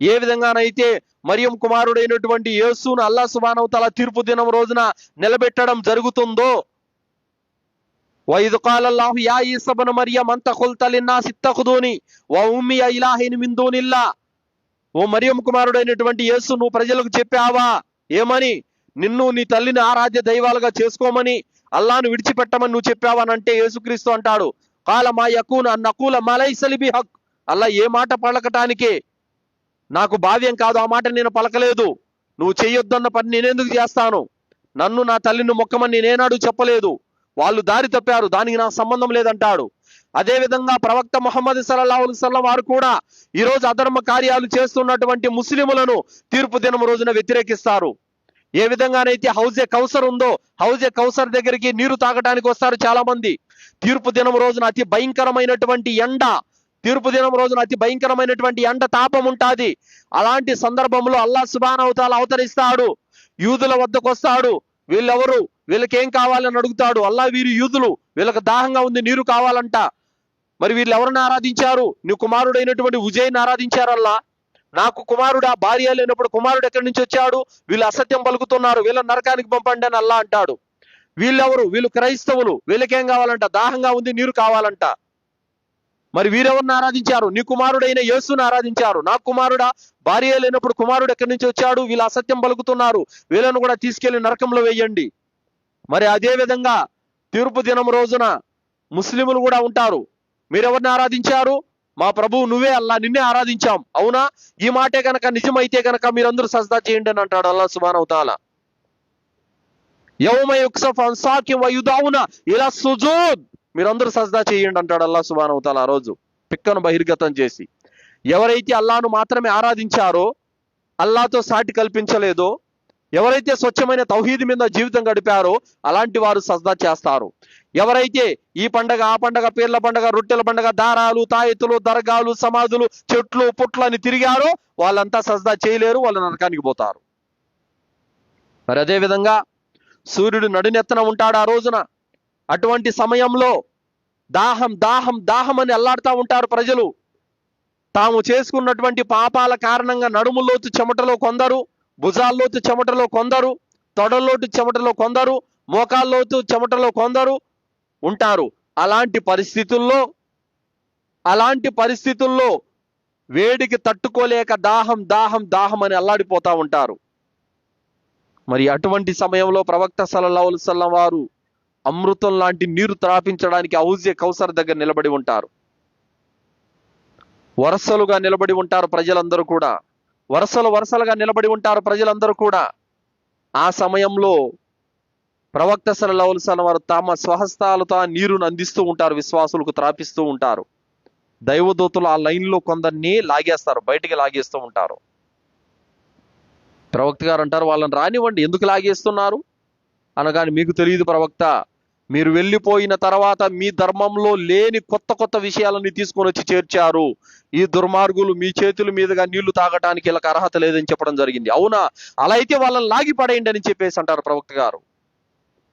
ఏ విధంగానైతే మరియం కుమారుడైనటువంటి యేసును అల్లాహ్ సుబ్హానహు వ తఆలా తీర్పు దినం రోజున నిలబెట్టడం జరుగుతుందో, వైద్ ఖాలల్లాహు యా ఈసా ఇబ్న మరియం అంత ఖుల్త లిన్నాస్ ఇత్తఖుదూని వ ఉమ్మి ఇలాహిన్ మిన్ దూనిల్లా, ఓ మరియం కుమారుడైనటువంటి యేసు నువ్వు ప్రజలకు చెప్పావా ఏమని? నిన్ను నీ తల్లిని ఆరాధ్య దైవాలుగా చేసుకోమని, అల్లాహ్ను విడిచిపెట్టమని నువ్వు చెప్పావనంటే యేసుక్రీస్తు అంటాడు, కాల మా యకూన అన్ నకూల మా లైస లీ బిహక్, అల్లా ఏ మాట పలకటానికే నాకు భావ్యం కాదు, ఆ మాట నేను పలకలేదు. నువ్వు చెయ్యొద్దన్న పని నేనెందుకు చేస్తాను? నన్ను నా తల్లిని మొక్కమని నేనేనాడు చెప్పలేదు. వాళ్ళు దారి తప్పారు, దానికి నాకు సంబంధం లేదంటాడు. అదే విధంగా ప్రవక్త ముహమ్మద్ సల్లల్లాహు అలైహి వసల్లం వారు కూడా ఈరోజు అధర్మ కార్యాలు చేస్తున్నటువంటి ముస్లిములను తీర్పు దినం రోజున వ్యతిరేకిస్తారు. ఏ విధంగానైతే హౌజే కౌసర్ ఉందో, హౌజే కౌసర్ దగ్గరికి నీరు తాగడానికి వస్తారు చాలా మంది. తీర్పు దినం రోజున అతి భయంకరమైనటువంటి ఎండ, తీర్పు దినం రోజున అతి భయంకరమైనటువంటి ఎండ తాపం ఉంటుంది. అలాంటి సందర్భంలో అల్లాహ్ సుబ్హానహు వ తఆలా అవతరిస్తాడు, యూదుల వద్దకు వస్తాడు. వీళ్ళెవరు, వీళ్ళకేం కావాలని అడుగుతాడు. అల్లాహ్ వీరు యూదులు, వీళ్ళకి దాహంగా ఉంది, నీరు కావాలంట. మరి వీళ్ళు ఎవరిని ఆరాధించారు? నీ కుమారుడైనటువంటి ఉజైని ఆరాధించారు. అల్లా నాకు కుమారుడు, ఆ భార్య లేనప్పుడు కుమారుడు ఎక్కడి నుంచి వచ్చాడు? వీళ్ళు అసత్యం పలుకుతున్నారు, వీళ్ళ నరకానికి పంపండి అని అల్లా అంటాడు. వీళ్ళెవరు? వీళ్ళు క్రైస్తవులు, వీళ్ళకేం కావాలంట? దాహంగా ఉంది, నీరు కావాలంట. మరి వీరెవరిని ఆరాధించారు? నీ కుమారుడైన యేసుని ఆరాధించారు. నాకు కుమారుడా, భార్య లేనప్పుడు కుమారుడు ఎక్కడి నుంచి వచ్చాడు? వీళ్ళు అసత్యం పలుకుతున్నారు, వీళ్ళను కూడా తీసుకెళ్లి నరకంలో వేయండి. మరి అదే విధంగా తీర్పు దినం రోజున ముస్లిములు కూడా ఉంటారు. మీరెవరిని ఆరాధించారు? మా ప్రభువు నువ్వే అల్లా, నిన్నే ఆరాధించాం. అవునా? ఈ మాటే కనుక నిజమైతే కనుక మీరందరూ సజ్దా చేయండి అని అంటాడు అల్లాహ్ సుబ్హానహు వ తఆలా. యౌమ యుక్సఫ్ అన్ సాకిన్ వ యుదౌన ఇలా సుజూద్, మీరందరూ సజ్దా చేయండి అంటాడు అల్లాహ్ సుబ్హానహు వ తఆలా. ఆ రోజు పిక్కను బహిర్గతం చేసి ఎవరైతే అల్లాహ్ను మాత్రమే ఆరాధించారో, అల్లాహ్తో సాటి కల్పించలేదో, ఎవరైతే స్వచ్ఛమైన తౌహీద్ మీద జీవితం గడిపారో అలాంటి వారు సజ్దా చేస్తారు. ఎవరైతే ఈ పండగ, ఆ పండగ, పీర్ల పండగ, రొట్టెల పండగ, దారాలు, తాయెత్తులు, దర్గాలు, సమాధులు, చెట్లు, పుట్లని తిరిగారో వాళ్ళంతా సజ్దా చేయలేరు, వాళ్ళు నరకానికి పోతారు. మరి అదే విధంగా సూర్యుడు నడినెత్తన ఉంటాడు ఆ రోజున. అటువంటి సమయంలో దాహం దాహం దాహం అని అల్లాడుతూ ఉంటారు ప్రజలు. తాము చేసుకున్నటువంటి పాపాల కారణంగా నడుములోతు చెమటలో కొందరు, భుజాల్లోతు చెమటలో కొందరు, తొడల్లోతు చెమటలో కొందరు, మోకాల్లోతు చెమటలో కొందరు ఉంటారు. అలాంటి పరిస్థితుల్లో వేడికి తట్టుకోలేక దాహం దాహం దాహం అని అల్లాడిపోతా ఉంటారు. మరి అటువంటి సమయంలో ప్రవక్త సల్లల్లాహు అలైహి వసల్లం వారు అమృతం లాంటి నీరు త్రాపించడానికి హౌజే కౌసర్ దగ్గర నిలబడి ఉంటారు. వరుసలుగా నిలబడి ఉంటారు ప్రజలందరూ కూడా, వరుసలుగా నిలబడి ఉంటారు ప్రజలందరూ కూడా. ఆ సమయంలో ప్రవక్త సల్లల్లాహు అలైహి వసల్లం వారు తమ స్వహస్తాలతో ఆ నీరును అందిస్తూ ఉంటారు, విశ్వాసులకు త్రాపిస్తూ ఉంటారు. దైవదూతలు ఆ లైన్లో కొందరిని లాగేస్తారు, బయటికి లాగేస్తూ ఉంటారు. ప్రవక్త గారు అంటారు, వాళ్ళని రానివ్వండి, ఎందుకు లాగేస్తున్నారు అనగాని, మీకు తెలియదు ప్రవక్త, మీరు వెళ్ళిపోయిన తర్వాత మీ ధర్మంలో లేని కొత్త కొత్త విషయాలని తీసుకొని వచ్చి చేర్చారు. ఈ దుర్మార్గులు మీ చేతుల మీదుగా నీళ్లు తాగటానికి వీళ్ళకి అర్హత లేదని చెప్పడం జరిగింది. అవునా, అలా అయితే వాళ్ళని లాగి పడేయండి అని చెప్పేసి అంటారు ప్రవక్త గారు.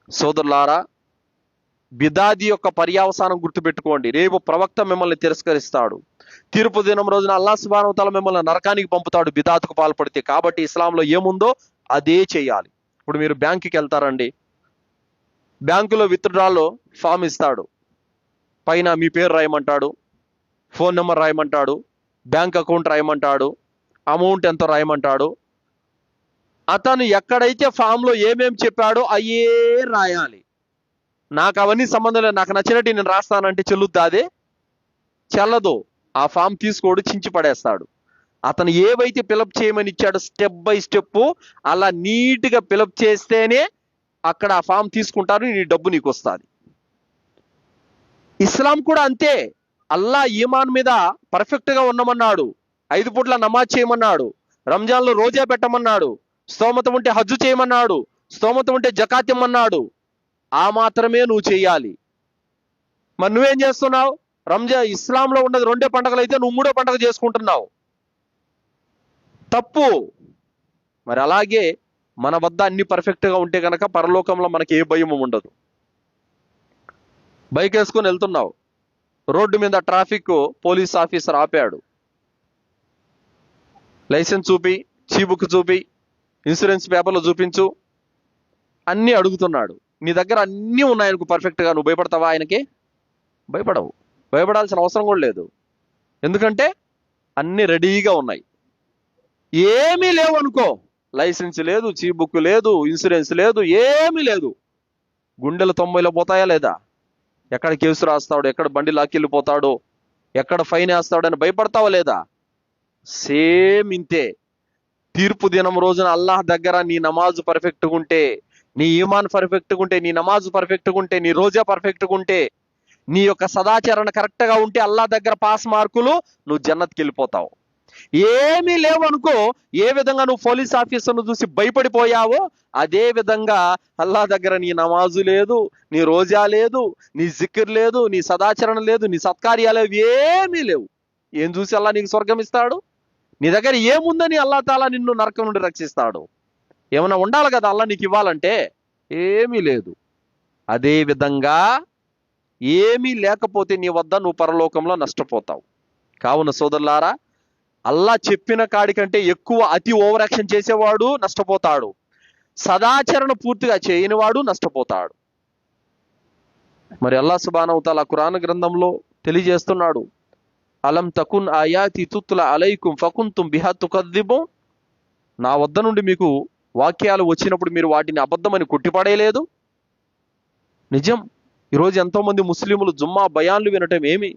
సోదరులారా, బిదాది యొక్క పర్యావసానం గుర్తుపెట్టుకోండి. రేపు ప్రవక్త మిమ్మల్ని తిరస్కరిస్తాడు. తీర్పు దినం రోజున అల్లాహ్ సుబ్హానహు వ తఆలా మిమ్మల్ని నరకానికి పంపుతాడు బిదాతుకు పాల్పడితే. కాబట్టి ఇస్లాంలో ఏముందో అదే చేయాలి. ఇప్పుడు మీరు బ్యాంకుకి వెళ్తారండి, బ్యాంకులో విత్డ్రాలో ఫామ్ ఇస్తాడు, పైన మీ పేరు రాయమంటాడు, ఫోన్ నెంబర్ రాయమంటాడు, బ్యాంక్ అకౌంట్ రాయమంటాడు, అమౌంట్ ఎంతో రాయమంటాడు. అతను ఎక్కడైతే ఫామ్లో ఏమేమి చెప్పాడో అయ్యే రాయాలి. నాకు అవన్నీ సంబంధం లేదు, నాకు నచ్చినట్టు నేను రాస్తానంటే చెల్లుద్దా? అదే చెల్లదు. ఆ ఫామ్ తీసుకోడు, చించి పడేస్తాడు. అతను ఏవైతే ఫిలప్ చేయమని ఇచ్చాడో స్టెప్ బై స్టెప్ అలా నీట్గా ఫిలప్ చేస్తేనే అక్కడ ఆ ఫామ్ తీసుకుంటారు, నీ డబ్బు నీకు వస్తుంది. ఇస్లాం కూడా అంతే. అల్లా ఈమాన్ మీద పర్ఫెక్ట్గా ఉండమన్నాడు, 5 పూట్ల నమాజ్ చేయమన్నాడు, రంజాన్లో రోజా పెట్టమన్నాడు, స్తోమత ఉంటే హజ్జు చేయమన్నాడు, స్తోమత ఉంటే జకాత్ ఇమ్మన్నాడు. ఆ మాత్రమే నువ్వు చేయాలి. మరి నువ్వేం చేస్తున్నావు? ఇస్లాంలో ఉన్నది 2 పండుగలు అయితే నువ్వు 3వ పండుగ చేసుకుంటున్నావు, తప్పు. మరి అలాగే మన వద్ద అన్ని పర్ఫెక్ట్గా ఉంటే కనుక పరలోకంలో మనకి ఏ భయం ఉండదు. బైక్ వేసుకొని వెళ్తున్నావు, రోడ్డు మీద ట్రాఫిక్ పోలీస్ ఆఫీసర్ ఆపాడు, లైసెన్స్ చూపి, చీబుక్ చూపి, ఇన్సూరెన్స్ పేపర్లు చూపించు అన్నీ అడుగుతున్నాడు. నీ దగ్గర అన్నీ ఉన్నాయనుకో పర్ఫెక్ట్గా, నువ్వు భయపడతావా ఆయనకి? భయపడవు. భయపడాల్సిన అవసరం కూడా లేదు, ఎందుకంటే అన్నీ రెడీగా ఉన్నాయి. ఏమీ లేవు అనుకో, లైసెన్స్ లేదు, చీబుక్ లేదు, ఇన్సూరెన్స్ లేదు, ఏమీ లేదు, గుండెలు 90లో పోతాయా లేదా? ఎక్కడ కేసు రాస్తాడు, ఎక్కడ బండి లాక్కెళ్ళిపోతాడో, ఎక్కడ ఫైన్ వేస్తాడని భయపడతావా లేదా? సేమ్ ఇంతే. తీర్పు దినం రోజున అల్లాహ్ దగ్గర నీ నమాజు పర్ఫెక్ట్గా ఉంటే, నీ ఈమాన్ పర్ఫెక్ట్గా ఉంటే, నీ నమాజు పర్ఫెక్ట్గా ఉంటే, నీ రోజా పర్ఫెక్ట్గా ఉంటే, నీ యొక్క సదాచరణ కరెక్ట్గా ఉంటే అల్లాహ్ దగ్గర పాస్ మార్కులు, నువ్వు జన్నత్కి వెళ్ళిపోతావు. ఏమీ లేవు అనుకో, ఏ విధంగా నువ్వు పోలీస్ ఆఫీసర్ను చూసి భయపడిపోయావో అదే విధంగా అల్లాహ్ దగ్గర నీ నమాజు లేదు, నీ రోజా లేదు, నీ జిక్ర్ లేదు, నీ సదాచరణ లేదు, నీ సత్కార్యాలు ఏమీ లేవు. ఏం చూసి అల్లాహ్ నీకు స్వర్గం ఇస్తాడు? నీ దగ్గర ఏముందని అల్లాహ్ తాలా నిన్ను నరకం నుండి రక్షిస్తాడు? ఏమైనా ఉండాలి కదా అల్లాహ్ నీకు ఇవ్వాలంటే, ఏమీ లేదు. అదే విధంగా ఏమీ లేకపోతే నీ వద్ద నువ్వు పరలోకంలో నష్టపోతావు. కావున సోదరులారా, అల్లాహ్ చెప్పిన కాడికంటే ఎక్కువ అతి ఓవర్ యాక్షన్ చేసేవాడు నష్టపోతాడు, సదాచరణ పూర్తిగా చేయనివాడు నష్టపోతాడు. మరి అల్లాహ్ సుబ్హానహు వ తఆలా ఖురాన్ గ్రంథంలో తెలియజేస్తున్నాడు, అలం తకున్ ఆయాతి తుత్లా అలైకుం ఫకుంతుం బిహా తుకద్దిబూన్. నా వద్ద నుండి మీకు వాక్యాలు వచ్చినప్పుడు మీరు వాటిని అబద్ధమని కొట్టిపడేయలేదు. నిజం. ఈరోజు ఎంతోమంది ముస్లింలు జుమ్మా బయాన్లు వినటం ఏమి,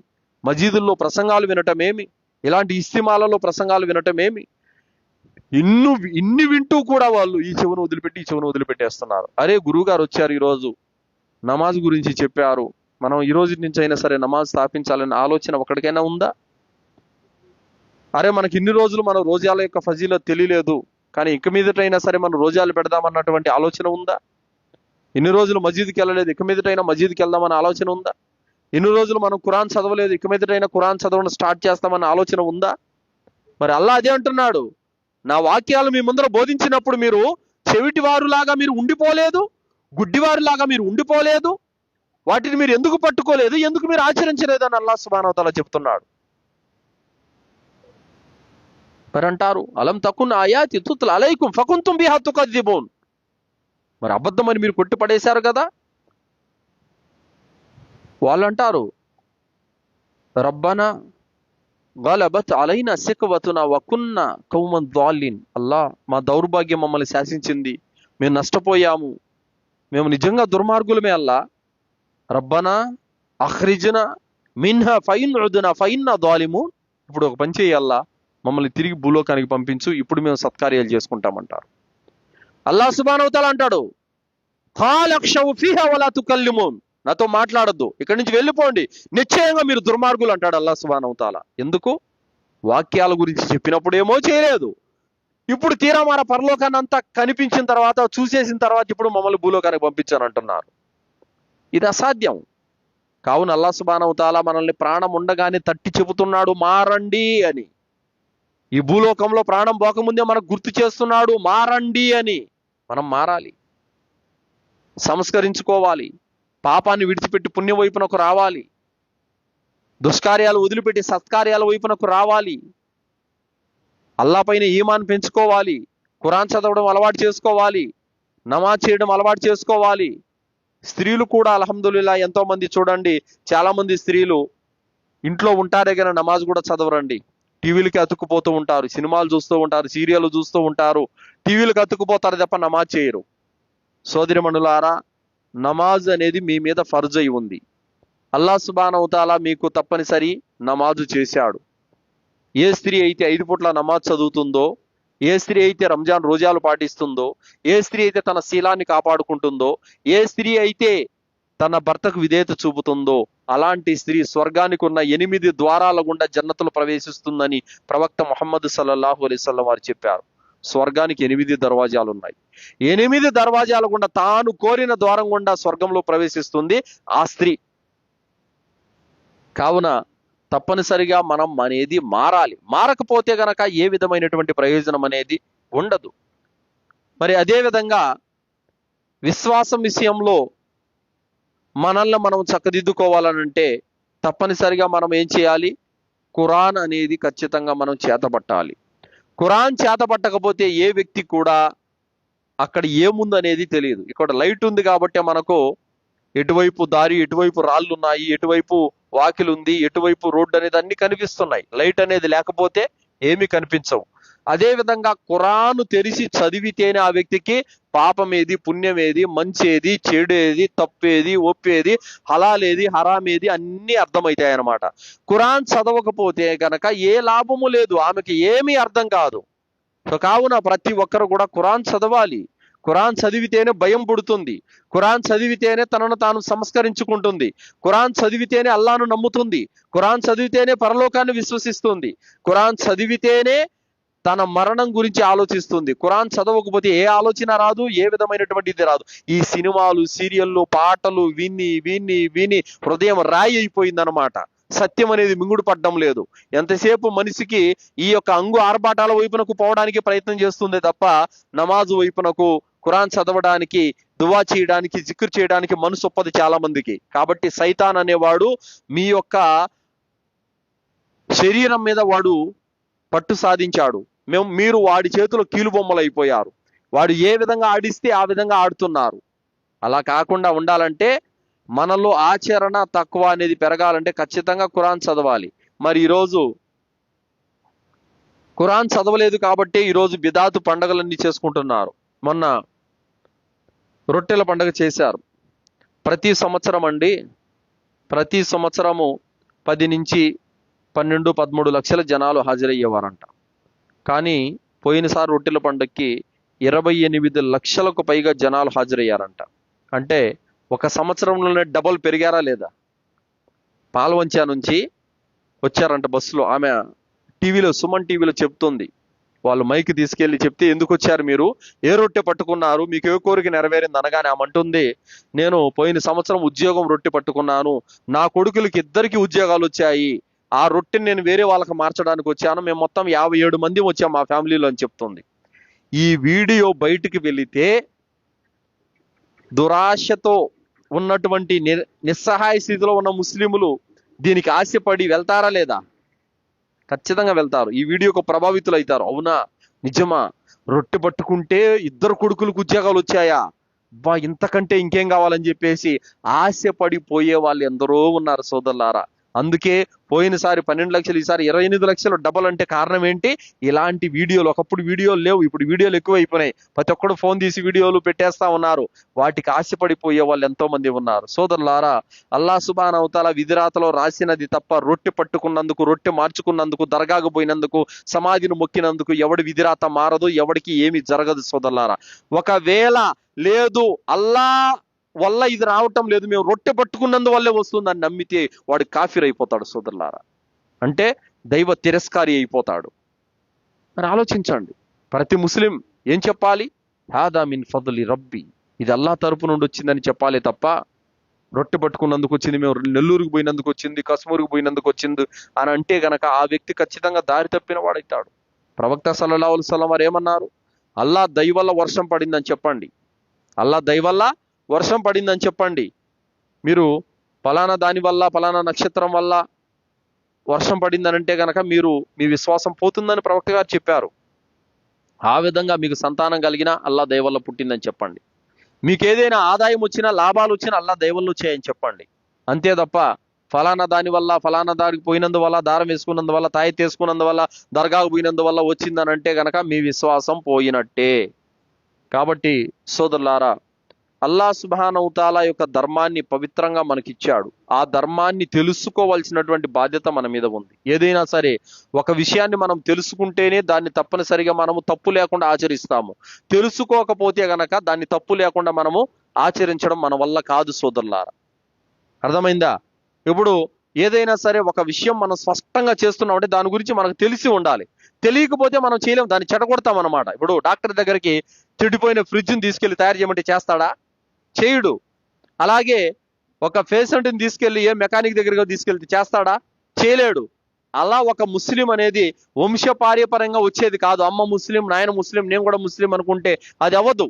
మజీదుల్లో ప్రసంగాలు వినటం ఏమి, ఇలాంటి ఇస్తిమాలలో ప్రసంగాలు వినటం ఏమి, ఇన్ని వింటూ కూడా వాళ్ళు ఈ చెవును వదిలిపెట్టి ఈ చెవును వదిలిపెట్టేస్తున్నారు. అరే గురువుగారు వచ్చారు, ఈరోజు నమాజ్ గురించి చెప్పారు, మనం ఈ రోజు నుంచి అయినా సరే నమాజ్ స్థాపించాలనే ఆలోచన ఒకటికైనా ఉందా? అరే మనకి ఇన్ని రోజులు మన రోజాల యొక్క ఫజీలత్ తెలియలేదు, కానీ ఇక మీదటైనా సరే మనం రోజాలు పెడదామన్నటువంటి ఆలోచన ఉందా? ఇన్ని రోజులు మజీద్కి వెళ్ళలేదు, ఇక మీదటైనా మజీద్కి వెళ్దామన్న ఆలోచన ఉందా? ఇన్ని రోజులు మనం ఖురాన్ చదవలేదు, ఇక మీదటైనా ఖురాన్ చదవడం స్టార్ట్ చేస్తామన్న ఆలోచన ఉందా? మరి అల్లాహ్ అదే అంటున్నాడు, నా వాక్యాలు మీ ముందర బోధించినప్పుడు మీరు చెవిటివారులాగా మీరు ఉండిపోలేదు, గుడ్డివారులాగా మీరు ఉండిపోలేదు, వాటిని మీరు ఎందుకు పట్టుకోలేదు, ఎందుకు మీరు ఆచరించలేదు అని అల్లాహ్ సుబ్హానహు వ తఆలా చెప్తున్నాడు. మరి అంటారు, అలం తకున్ ఆయాతి తుత్లా అలైకుం ఫకుంతుం బిహా తుకద్దిబూన్. మరి అబద్ధమని మీరు కొట్టిపడేశారు కదా. వాళ్ళు అంటారు, రబ్బనా గలబత్ అలైనా సిక్వతునా వకున్నా కౌమన్ డాలిన్. అల్లా, మా దౌర్భాగ్యం మమ్మల్ని శాసించింది, మేము నష్టపోయాము, మేము నిజంగా దుర్మార్గులమే. అల్లా, రబ్బనా అఖ్రిజ్నా మిన్హా ఫైన్ ఉద్నా ఫైన్నా డాలిమూన్. ఇప్పుడు ఒక పని చేయాలా, మమ్మల్ని తిరిగి భూలోకానికి పంపించు, ఇప్పుడు మేము సత్కార్యాలు చేసుకుంటామంటారు. అల్లాహ్ సుబ్హానహు వ తఆలా అంటాడు, ఖాల్ అఖ్షౌ ఫీహా వలా తుకల్లిమూన్, నాతో మాట్లాడద్దు, ఇక్కడి నుంచి వెళ్ళిపోండి, నిశ్చయంగా మీరు దుర్మార్గులు అంటాడు అల్లాహ్ సుబ్హానహు వ తఆలా. ఎందుకు? వాక్యాల గురించి చెప్పినప్పుడేమో చేయలేదు, ఇప్పుడు తీరా మన పరలోకాన్ని అంతా కనిపించిన తర్వాత, చూసేసిన తర్వాత ఇప్పుడు మమ్మల్ని భూలోకానికి పంపించాను అంటున్నారు. ఇది అసాధ్యం. కావున అల్లాహ్ సుబ్హానహు వ తఆలా మనల్ని ప్రాణం ఉండగానే తట్టి చెబుతున్నాడు మారండి అని. ఈ భూలోకంలో ప్రాణం పోకముందే మనకు గుర్తు చేస్తున్నాడు మారండి అని. మనం మారాలి, సంస్కరించుకోవాలి, పాపాన్ని విడిచిపెట్టి పుణ్యం వైపునకు రావాలి, దుష్కార్యాలు వదిలిపెట్టి సత్కార్యాల వైపునకు రావాలి, అల్లాహ్ పైన ఈమాన్ పెంచుకోవాలి, ఖురాన్ చదవడం అలవాటు చేసుకోవాలి, నమాజ్ చేయడం అలవాటు చేసుకోవాలి. స్త్రీలు కూడా అల్హమ్దులిల్లా ఎంతో మంది చూడండి, చాలా మంది స్త్రీలు ఇంట్లో ఉంటారే కానీ నమాజ్ కూడా చదవరండి. టీవీలకి అతుక్కుపోతూ ఉంటారు, సినిమాలు చూస్తూ ఉంటారు, సీరియల్ చూస్తూ ఉంటారు, టీవీలకు అతుక్కుపోతారు తప్ప నమాజ్ చేయరు. సోదరిమణులారా, నమాజ్ అనేది మీ మీద ఫర్జ్ అయి ఉంది. అల్లాహ్ సుబ్హానహు వ తఆలా మీకు తప్పనిసరి నమాజు చేశాడు. ఏ స్త్రీ అయితే 5 పూట్ల నమాజ్ చదువుతుందో, ఏ స్త్రీ అయితే రంజాన్ రోజాలు పాటిస్తుందో, ఏ స్త్రీ అయితే తన శీలాన్ని కాపాడుకుంటుందో, ఏ స్త్రీ అయితే తన భర్తకు విధేయత చూపుతుందో, అలాంటి స్త్రీ స్వర్గానికి ఉన్న 8 ద్వారాల గుండా జన్నతులు ప్రవేశిస్తుందని ప్రవక్త ముహమ్మద్ సల్లల్లాహు అలైహి వసల్లం వారు చెప్పారు. స్వర్గానికి 8 దర్వాజాలు ఉన్నాయి. 8 దర్వాజాల గుండా తాను కోరిన ద్వారం గుండా స్వర్గంలో ప్రవేశిస్తుంది ఆ స్త్రీ. కావున తప్పనిసరిగా మనం అనేది మారాలి. మారకపోతే గనక ఏ విధమైనటువంటి ప్రయోజనం అనేది ఉండదు. మరి అదే విధంగా విశ్వాసం విషయంలో మనల్ని మనం చక్కదిద్దుకోవాలనంటే తప్పనిసరిగా మనం ఏం చేయాలి? ఖురాన్ అనేది ఖచ్చితంగా మనం చేతపట్టాలి. ఖురాన్ చేతపట్టకపోతే ఏ వ్యక్తి కూడా అక్కడ ఏముంది అనేది తెలియదు. ఇక్కడ లైట్ ఉంది కాబట్టి మనకు ఎటువైపు దారి, ఎటువైపు రాళ్ళు ఉన్నాయి, ఎటువైపు వాకిలు ఉంది, ఎటువైపు రోడ్డు అనేది అన్ని కనిపిస్తున్నాయి. లైట్ అనేది లేకపోతే ఏమీ కనిపించవు. అదే విధంగా ఖురాను తెరిచి చదివితేనే ఆ వ్యక్తికి పాపం ఏది, పుణ్యం ఏది, మంచి ఏది, చెడు ఏది, తప్పేది, ఒప్పేది, హలాల్ ఏది, హరాం ఏది అన్నీ అర్థమవుతాయి అన్నమాట. ఖురాన్ చదవకపోతే గనక ఏ లాభము లేదు, ఆమెకి ఏమీ అర్థం కాదు. సో కావున ప్రతి ఒక్కరు కూడా ఖురాన్ చదవాలి. ఖురాన్ చదివితేనే భయం పుడుతుంది, ఖురాన్ చదివితేనే తనను తాను సంస్కరించుకుంటుంది, ఖురాన్ చదివితేనే అల్లాను నమ్ముతుంది, ఖురాన్ చదివితేనే పరలోకాన్ని విశ్వసిస్తుంది, ఖురాన్ చదివితేనే తన మరణం గురించి ఆలోచిస్తుంది. ఖురాన్ చదవకపోతే ఏ ఆలోచన రాదు, ఏ విధమైనటువంటిది రాదు. ఈ సినిమాలు, సీరియళ్ళు, పాటలు విని విని విని హృదయం రాయి అయిపోయిందనమాట. సత్యం అనేది మింగుడు పడ్డం లేదు. ఎంతసేపు మనిషికి ఈ యొక్క అంగు ఆర్భాటాల వైపునకు పోవడానికి ప్రయత్నం చేస్తుంది తప్ప నమాజు వైపునకు, ఖురాన్ చదవడానికి, దువా చేయడానికి, జిక్ర్ చేయడానికి మనసు ఒప్పదు చాలా మందికి. కాబట్టి సైతాన్ అనేవాడు మీ యొక్క శరీరం మీద వాడు పట్టు సాధించాడు. మీరు వాడి చేతిలో కీలుబొమ్మలు అయిపోయారు. వాడు ఏ విధంగా ఆడిస్తే ఆ విధంగా ఆడుతున్నారు. అలా కాకుండా ఉండాలంటే మనలో ఆచరణ తక్కువ అనేది పెరగాలంటే ఖచ్చితంగా ఖురాన్ చదవాలి. మరి ఈరోజు ఖురాన్ చదవలేదు కాబట్టి ఈరోజు బిదాతు పండుగలన్నీ చేసుకుంటున్నారు. మొన్న రొట్టెల పండుగ చేశారు. ప్రతి సంవత్సరము 10 నుంచి 12, 13 లక్షల జనాలు హాజరయ్యేవారంట. కానీ పోయినసారి రొట్టెల పండుగకి 28 లక్షలకు పైగా జనాలు హాజరయ్యారంట. అంటే ఒక సంవత్సరంలోనే డబల్ పెరిగారా లేదా? పాల్వంచా నుంచి వచ్చారంట బస్సులో. ఆమె టీవీలో, సుమన్ టీవీలో చెప్తుంది. వాళ్ళు మైక్ తీసుకెళ్లి చెప్తే, ఎందుకు వచ్చారు మీరు, ఏ రొట్టె పట్టుకున్నారు, మీకు ఏ కోరిక నెరవేరింది అనగానే ఆమె అంటుంది, నేను పోయిన సంవత్సరం ఉద్యోగం రొట్టె పట్టుకున్నాను, నా కొడుకులకి 2కి ఉద్యోగాలు వచ్చాయి, ఆ రొట్టెని నేను వేరే వాళ్ళకి మార్చడానికి వచ్చాను, మేము మొత్తం 57 మంది వచ్చాం మా ఫ్యామిలీలో అని చెప్తుంది. ఈ వీడియో బయటికి వెళితే దురాశతో ఉన్నటువంటి నిస్సహాయ స్థితిలో ఉన్న ముస్లింలు దీనికి ఆశపడి వెళ్తారా లేదా? ఖచ్చితంగా వెళ్తారు. ఈ వీడియోకు ప్రభావితులు అవుతారు. అవునా, నిజమా, రొట్టె పట్టుకుంటే 2 కొడుకులకు ఉద్యోగాలు వచ్చాయా, ఇంతకంటే ఇంకేం కావాలని చెప్పేసి ఆశపడిపోయే వాళ్ళు ఎందరో ఉన్నారు సోదరులారా. అందుకే పోయినసారి 12 లక్షలు, ఈసారి 28 లక్షలు డబల్. అంటే కారణం ఏంటి? ఇలాంటి వీడియోలు. ఒకప్పుడు వీడియోలు లేవు, ఇప్పుడు వీడియోలు ఎక్కువ అయిపోయినాయి. ప్రతి ఒక్కడు ఫోన్ తీసి వీడియోలు పెట్టేస్తా ఉన్నారు. వాటికి ఆశపడిపోయే వాళ్ళు ఎంతో మంది ఉన్నారు. సోదరులారా, అల్లాహ్ సుబ్హానహు వ తఆలా విధిరాతలో రాసినది తప్ప రొట్టె పట్టుకున్నందుకు, రొట్టె మార్చుకున్నందుకు, దర్గాకు పోయినందుకు, సమాధిని మొక్కినందుకు ఎవడి విధిరాత మారదు, ఎవడికి ఏమి జరగదు. సోదరులారా, ఒకవేళ లేదు అల్లా వల్ల ఇది రావటం లేదు, మేము రొట్టె పట్టుకున్నందువల్లే వస్తుందని నమ్మితే వాడు కాఫిర్ అయిపోతాడు. సోదరులారా, అంటే దైవ తిరస్కారి అయిపోతాడు. మరి ఆలోచించండి, ప్రతి ముస్లిం ఏం చెప్పాలి? హాదా మిన్ ఫద్లి రబ్బి, ఇది అల్లాహ్ తరపు నుండి వచ్చిందని చెప్పాలి తప్ప రొట్టె పట్టుకున్నందుకు వచ్చింది, మేము నెల్లూరుకు పోయినందుకు వచ్చింది, కశ్మూరుకు పోయినందుకు వచ్చింది అని అంటే గనక ఆ వ్యక్తి ఖచ్చితంగా దారి తప్పిన వాడైతాడు. ప్రవక్త సల్లల్లాహు అలైహి వసల్లం వారు ఏమన్నారు? అల్లాహ్ దయ వల్ల వర్షం పడిందని చెప్పండి. అల్లాహ్ దయ వల్ల వర్షం పడిందని చెప్పండి. మీరు ఫలానా దాని వల్ల, ఫలానా నక్షత్రం వల్ల వర్షం పడిందని అంటే గనక మీరు మీ విశ్వాసం పోతుందని ప్రవక్త గారు చెప్పారు. ఆ విధంగా మీకు సంతానం కలిగినా అల్లాహ్ దయ వల్ల పుట్టిందని చెప్పండి. మీకు ఏదైనా ఆదాయం వచ్చినా, లాభాలు వచ్చినా అల్లాహ్ దయ వల్ల వచ్చాయని చెప్పండి. అంతే తప్ప ఫలానా దాని వల్ల, ఫలానా దానికి పోయినందువల్ల, దారం వేసుకున్నందువల్ల, తాయెత్తు వేసుకున్నందువల్ల, దర్గాకు పోయినందువల్ల వచ్చిందని అంటే గనక మీ విశ్వాసం పోయినట్టే. కాబట్టి సోదరులారా, అల్లాహ్ సుబ్హానహు వ తఆలా యొక్క ధర్మాన్ని పవిత్రంగా మనకిచ్చాడు. ఆ ధర్మాన్ని తెలుసుకోవాల్సినటువంటి బాధ్యత మన మీద ఉంది. ఏదైనా సరే ఒక విషయాన్ని మనం తెలుసుకుంటేనే దాన్ని తప్పనిసరిగా మనము తప్పు లేకుండా ఆచరిస్తాము. తెలుసుకోకపోతే గనక దాన్ని తప్పు లేకుండా మనము ఆచరించడం మన వల్ల కాదు. సోదరులారా, అర్థమైందా? ఇప్పుడు ఏదైనా సరే ఒక విషయం మనం స్పష్టంగా చేస్తున్నామంటే దాని గురించి మనకు తెలిసి ఉండాలి. తెలియకపోతే మనం చేయలేము, దాన్ని చెడగొడతాం అన్నమాట. ఇప్పుడు డాక్టర్ దగ్గరికి చెడిపోయిన ఫ్రిడ్జ్ని తీసుకెళ్లి తయారు చేయమంటే చేస్తాడా? చేయడు. అలాగే ఒక పేషెంట్ని తీసుకెళ్లి ఏ మెకానిక్ దగ్గరికి తీసుకెళ్తే చేస్తాడా? చేయలేడు. అలా ఒక ముస్లిం అనేది వంశపార్యపరంగా వచ్చేది కాదు. అమ్మ ముస్లిం, నాయన ముస్లిం, నేను కూడా ముస్లిం అనుకుంటే అది అవ్వదు.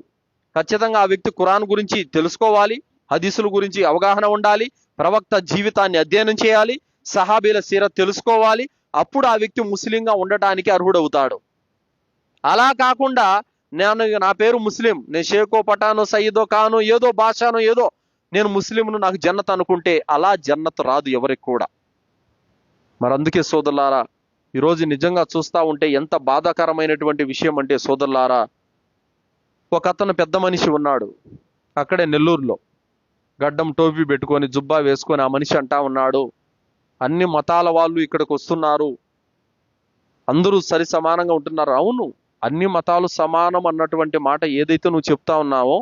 ఖచ్చితంగా ఆ వ్యక్తి ఖురాన్ గురించి తెలుసుకోవాలి, హదీసుల గురించి అవగాహన ఉండాలి, ప్రవక్త జీవితాన్ని అధ్యయనం చేయాలి, సహాబీల సీరత్ తెలుసుకోవాలి. అప్పుడు ఆ వ్యక్తి ముస్లింగా ఉండటానికి అర్హుడవుతాడు. అలా కాకుండా నా పేరు ముస్లిం, నేను షేకో, పఠానో, సయ్యిదో, ఖానో, ఏదో భాషానో ఏదో, నేను ముస్లింను, నాకు జన్నత్ అనుకుంటే అలా జన్నత్ రాదు ఎవరికి కూడా. మరి అందుకే సోదరులారా, ఈరోజు నిజంగా చూస్తూ ఉంటే ఎంత బాధాకరమైనటువంటి విషయం అంటే సోదరులారా, ఒక అతను పెద్ద మనిషి ఉన్నాడు అక్కడే నెల్లూరులో, గడ్డం టోపీ పెట్టుకొని జుబ్బా వేసుకొని. ఆ మనిషి అంటా ఉన్నాడు, అన్ని మతాల వాళ్ళు ఇక్కడికి వస్తున్నారు, అందరూ సరి సమానంగా ఉంటున్నారు. అవును, అన్ని మతాలు సమానం అన్నటువంటి మాట ఏదైతే నువ్వు చెప్తా ఉన్నావో,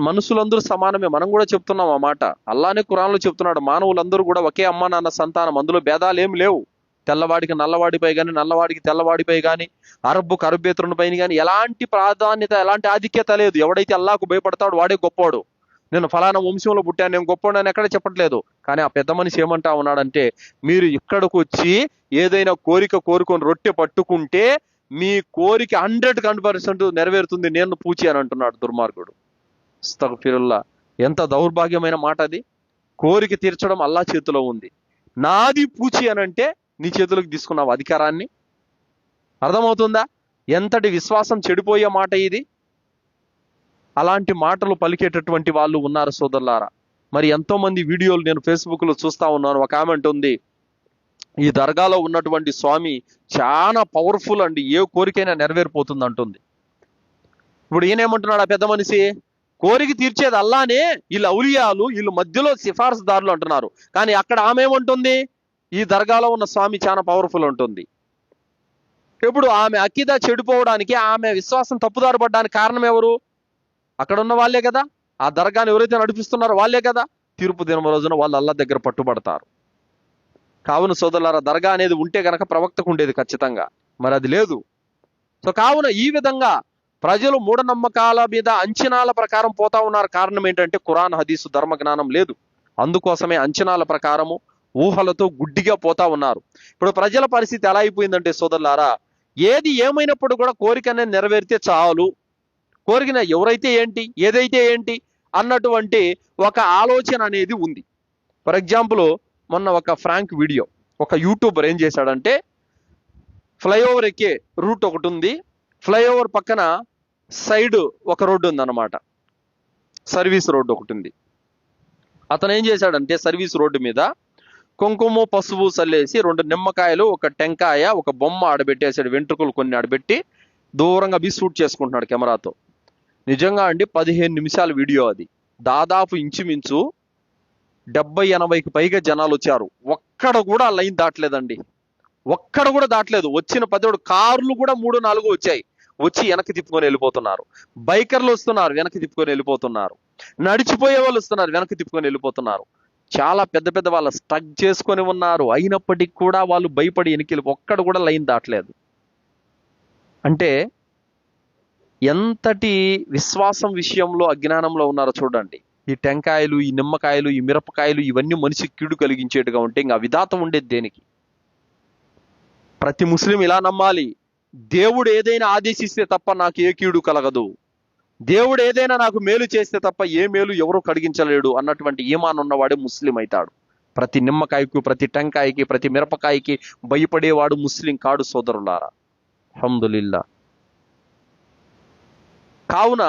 మనుషులందరూ సమానమే, మనం కూడా చెప్తున్నాం ఆ మాట. అల్లానే ఖురాన్లో చెప్తున్నాడు, మానవులందరూ కూడా ఒకే అమ్మ నాన్న సంతానం, అందులో భేదాలు ఏం లేవు. తెల్లవాడికి నల్లవాడిపై కానీ, నల్లవాడికి తెల్లవాడిపై కానీ, అరబ్బుకు అరబ్బేతరునిపై కానీ ఎలాంటి ప్రాధాన్యత, ఎలాంటి ఆధిక్యత లేదు. ఎవడైతే అల్లాహకు భయపడతాడు వాడే గొప్పోడు. నేను ఫలానా వంశంలో పుట్టాను, నేను గొప్పోడు అని ఎక్కడ చెప్పట్లేదు. కానీ ఆ పెద్ద మనిషి ఏమంటా ఉన్నాడంటే, మీరు ఇక్కడికి వచ్చి ఏదైనా కోరిక కోరుకొని రొట్టె పట్టుకుంటే మీ కోరిక 100% నెరవేరుతుంది, నేను పూచి అని అంటున్నాడు దుర్మార్గుడు. అస్తగ్ఫిరుల్లా, ఎంత దౌర్భాగ్యమైన మాట అది. కోరిక తీర్చడం అల్లా చేతిలో ఉంది, నాది పూచి అని అంటే నీ చేతులకు తీసుకున్నావు అధికారాన్ని. అర్థమవుతుందా? ఎంతటి విశ్వాసం చెడిపోయే మాట ఇది. అలాంటి మాటలు పలికేటటువంటి వాళ్ళు ఉన్నారు సోదరులారా. మరి ఎంతో మంది వీడియోలు నేను ఫేస్బుక్ లో చూస్తా ఉన్నాను. ఒక కామెంట్ ఉంది, ఈ దర్గాలో ఉన్నటువంటి స్వామి చాలా పవర్ఫుల్ అండి, ఏ కోరికైనా నెరవేరిపోతుంది అంటుంది. ఇప్పుడు ఈయనేమంటున్నాడు ఆ పెద్ద మనిషి, కోరిక తీర్చేది అల్లానే, వీళ్ళు ఔలియాలు, వీళ్ళు మధ్యలో సిఫార్సుదారులు అంటున్నారు. కానీ అక్కడ ఆమె ఏమంటుంది, ఈ దర్గాలో ఉన్న స్వామి చాలా పవర్ఫుల్ ఉంటుంది. ఇప్పుడు ఆమె అకీదా చెడిపోవడానికి, ఆమె విశ్వాసం తప్పుదారు పడడానికి కారణం ఎవరు? అక్కడ ఉన్న వాళ్ళే కదా. ఆ దర్గాని ఎవరైతే నడిపిస్తున్నారో వాళ్ళే కదా. తీర్పు దినం రోజున వాళ్ళు అల్లా దగ్గర పట్టుబడతారు. కావున సోదరులారా, దర్గా అనేది ఉంటే గనక ప్రవక్తకు ఉండేది ఖచ్చితంగా, మరి అది లేదు. సో కావున ఈ విధంగా ప్రజలు మూఢనమ్మకాల మీద అంచనాల ప్రకారం పోతా ఉన్నారు. కారణం ఏంటంటే ఖురాన్ హదీసు ధర్మ జ్ఞానం లేదు. అందుకోసమే అంచనాల ప్రకారము ఊహలతో గుడ్డిగా పోతా ఉన్నారు. ఇప్పుడు ప్రజల పరిస్థితి ఎలా అయిపోయిందంటే సోదరులారా, ఏది ఏమైనప్పుడు కూడా కోరిక అనేది నెరవేరితే చాలు, కోరికన ఎవరైతే ఏంటి, ఏదైతే ఏంటి అన్నటువంటి ఒక ఆలోచన అనేది ఉంది. ఫర్ ఎగ్జాంపుల్, మొన్న ఒక ఫ్రాంక్ వీడియో, ఒక యూట్యూబర్ ఏం చేశాడంటే, ఫ్లైఓవర్ ఎక్కే రూట్ ఒకటి ఉంది, ఫ్లైఓవర్ పక్కన సైడ్ ఒక రోడ్డు ఉందన్నమాట, సర్వీస్ రోడ్డు ఒకటి ఉంది. అతను ఏం చేశాడంటే సర్వీస్ రోడ్డు మీద కుంకుమ పసుపు చల్లేసి 2 నిమ్మకాయలు, ఒక టెంకాయ, ఒక బొమ్మ ఆడబెట్టేసాడు. వెంట్రుకలు కొన్ని ఆడబెట్టి దూరంగా బి షూట్ చేసుకుంటున్నాడు కెమెరాతో. నిజంగా అండి 15 నిమిషాల వీడియో అది. దాదాపు ఇంచుమించు 70-80కి పైగా జనాలు వచ్చారు. ఒక్కడ కూడా లైన్ దాటలేదండి. ఒక్కడ కూడా దాటలేదు. వచ్చిన 10 కార్లు కూడా 3-4 వచ్చాయి. వచ్చి వెనక్కి తిప్పుకొని వెళ్ళిపోతున్నారు. బైకర్లు వస్తున్నారు, వెనక్కి తిప్పుకొని వెళ్ళిపోతున్నారు. నడిచిపోయే వాళ్ళు వస్తున్నారు, వెనక్కి తిప్పుకొని వెళ్ళిపోతున్నారు. చాలా పెద్ద పెద్ద వాళ్ళ స్టక్ చేసుకొని ఉన్నారు. అయినప్పటికీ కూడా వాళ్ళు భయపడి వెనక్కి ఒక్కడ కూడా లైన్ దాటలేదు. అంటే ఎంతటి విశ్వాసం విషయంలో అజ్ఞానంలో ఉన్నారో చూడండి. ఈ టెంకాయలు, ఈ నిమ్మకాయలు, ఈ మిరపకాయలు ఇవన్నీ మనిషి కీడు కలిగించేట్టుగా ఉంటే ఇంకా విధాతం ఉండేది దేనికి? ప్రతి ముస్లిం ఇలా నమ్మాలి, దేవుడు ఏదైనా ఆదేశిస్తే తప్ప నాకు ఏ కీడు కలగదు, దేవుడు ఏదైనా నాకు మేలు చేస్తే తప్ప ఏ మేలు ఎవరూ కలిగించలేడు అన్నటువంటి ఈమాన్ ఉన్నవాడే ముస్లిం అవుతాడు. ప్రతి నిమ్మకాయకు, ప్రతి టెంకాయకి, ప్రతి మిరపకాయకి భయపడేవాడు ముస్లిం కాడు సోదరులారా. అల్హమ్దులిల్లా. కావున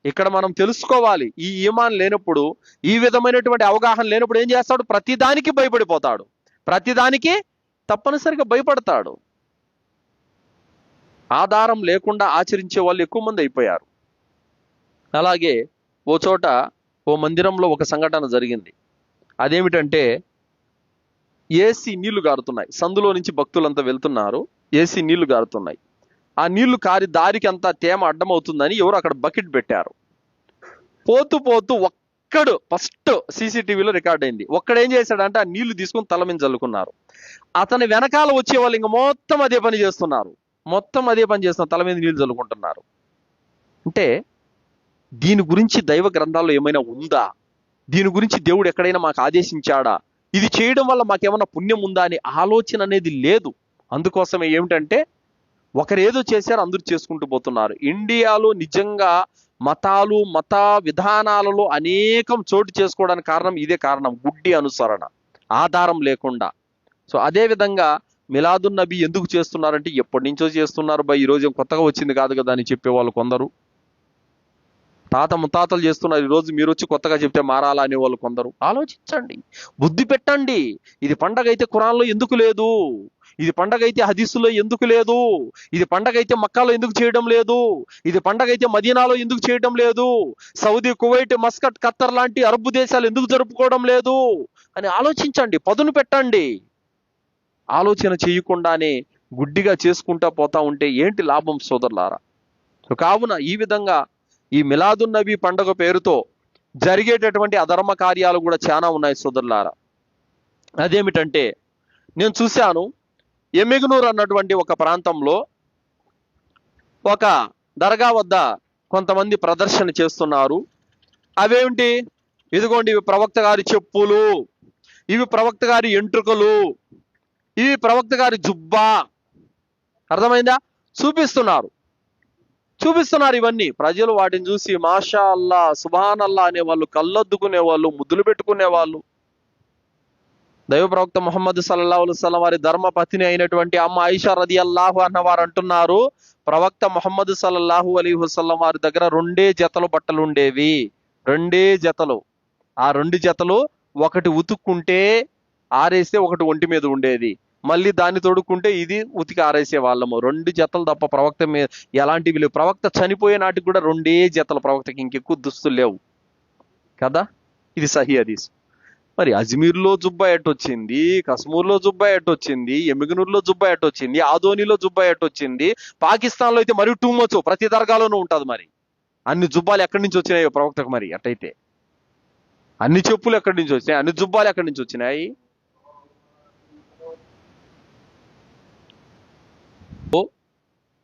ఇక్కడ మనం తెలుసుకోవాలి, ఈ ఈమాన్ లేనప్పుడు, ఈ విధమైనటువంటి అవగాహన లేనప్పుడు ఏం చేస్తాడు? ప్రతిదానికి భయపడిపోతాడు, ప్రతిదానికి తప్పనిసరిగా భయపడతాడు. ఆధారం లేకుండా ఆచరించే వాళ్ళు ఎక్కువ మంది అయిపోయారు. అలాగే ఓ చోట, ఓ మందిరంలో ఒక సంఘటన జరిగింది. అదేమిటంటే ఏసీ నీళ్లు గారుతున్నాయి. సందులో నుంచి భక్తులంతా వెళ్తున్నారు, ఏసీ నీళ్లు గారుతున్నాయి. ఆ నీళ్లు కారి దారికి అంతా తేమ అడ్డమవుతుందని ఎవరు అక్కడ బకెట్ పెట్టారు. పోతూ పోతూ ఒక్కడు, ఫస్ట్ సీసీటీవీలో రికార్డ్ అయింది, ఒక్కడేం చేశాడంటే ఆ నీళ్లు తీసుకొని తల మీద చల్లుకున్నారు. అతని వెనకాల వచ్చే వాళ్ళు ఇంకా మొత్తం అదే పని చేస్తున్నారు, తల మీద నీళ్లు చల్లుకుంటున్నారు. అంటే దీని గురించి దైవ గ్రంథాల్లో ఏమైనా ఉందా? దీని గురించి దేవుడు ఎక్కడైనా మాకు ఆదేశించాడా? ఇది చేయడం వల్ల మాకేమైనా పుణ్యం ఉందా అనే ఆలోచన అనేది లేదు. అందుకోసమే ఏమిటంటే ఒకరు ఏదో చేశారు, అందరూ చేసుకుంటూ పోతున్నారు. ఇండియాలో నిజంగా మతాలు, మత విధానాలలో అనేకం చోటు చేసుకోవడానికి కారణం ఇదే కారణం, గుడ్డి అనుసరణ, ఆధారం లేకుండా. సో అదే విధంగా మిలాదున్ నబీ ఎందుకు చేస్తున్నారంటే ఎప్పటి నుంచో చేస్తున్నారు ఈ రోజు కొత్తగా వచ్చింది కాదు కదా అని చెప్పేవాళ్ళు కొందరు. తాత ముత్తాతలు చేస్తున్నారు, ఈరోజు మీరు వచ్చి కొత్తగా చెప్తే మారాలా అనేవాళ్ళు కొందరు. ఆలోచించండి, బుద్ధి పెట్టండి. ఇది పండగ అయితే ఖురాన్లో ఎందుకు లేదు? ఇది పండగ అయితే హదీసులో ఎందుకు లేదు? ఇది పండగ అయితే మక్కాలో ఎందుకు చేయడం లేదు? ఇది పండగ అయితే మదీనాలో ఎందుకు చేయడం లేదు? సౌదీ, కువైట్, మస్కట్, ఖత్తర్ లాంటి అరబ్ దేశాలు ఎందుకు జరుపుకోవడం లేదు అని ఆలోచించండి, పదును పెట్టండి. ఆలోచన చేయకుండానే గుడ్డిగా చేసుకుంటా పోతా ఉంటే ఏంటి లాభం సోదరులారా? కావున ఈ విధంగా ఈ మిలాదున్ నబీ పండుగ పేరుతో జరిగేటటువంటి అధర్మ కార్యాలు కూడా చాలా ఉన్నాయి సోదరులారా. అదేమిటంటే నేను చూశాను, ఎమ్మిగనూరు అన్నటువంటి ఒక ప్రాంతంలో ఒక దర్గా వద్ద కొంతమంది ప్రదర్శన చేస్తున్నారు. అవేమిటి? ఇదిగోండి, ఇవి ప్రవక్త గారి చెప్పులు, ఇవి ప్రవక్త గారి ఎంట్రుకలు, ఇవి ప్రవక్త గారి జుబ్బా. అర్థమైందా? చూపిస్తున్నారు. ఇవన్నీ ప్రజలు వాటిని చూసి మాషా అల్లా, సుబ్హాన్ అల్లా అనేవాళ్ళు, కళ్ళొద్దుకునే వాళ్ళు, ముద్దులు పెట్టుకునే వాళ్ళు. దైవ ప్రవక్త ముహమ్మద్ సల్లల్లాహు అలైహి వసల్లం వారి ధర్మపత్ని అయినటువంటి అమ్మ ఆయిషా రదియల్లాహు అన్హా వారు అంటున్నారు, ప్రవక్త ముహమ్మద్ సల్లల్లాహు అలైహి వసల్లం వారి దగ్గర 2 జతలు బట్టలు ఉండేవి. 2 జతలు. ఆ 2 జతలు ఒకటి ఉతుక్కుంటే ఆరేస్తే ఒకటి ఒంటి మీద ఉండేది, మళ్ళీ దాన్ని తొడుక్కుంటే ఇది ఉతికి ఆరేసే వాళ్ళము. 2 జతలు తప్ప ప్రవక్త మీద ఎలాంటివి లేవు. ప్రవక్త చనిపోయే నాటికి కూడా 2 జతలు, ప్రవక్తకి ఇంకెక్కువ దుస్తులు లేవు కదా. ఇది సహీ హదీస్. మరి అజ్మీర్లో జుబ్బా ఎట్టొచ్చింది, కశ్మూర్లో జుబ్బా ఎట్టొచ్చింది, ఎమ్మిగనూరులో జుబ్బా ఎట్టొచ్చింది, ఆదోనిలో జుబ్బా ఎట్టొచ్చింది, పాకిస్తాన్లో అయితే మరి టూ మచ్, ప్రతి దర్గాలోనూ ఉంటుంది. మరి అన్ని జుబ్బాలు ఎక్కడి నుంచి వచ్చినాయో ప్రవక్తకు? మరి అట్టయితే అన్ని చెప్పులు ఎక్కడి నుంచి వచ్చినాయి? అన్ని జుబ్బాలు ఎక్కడి నుంచి వచ్చినాయి?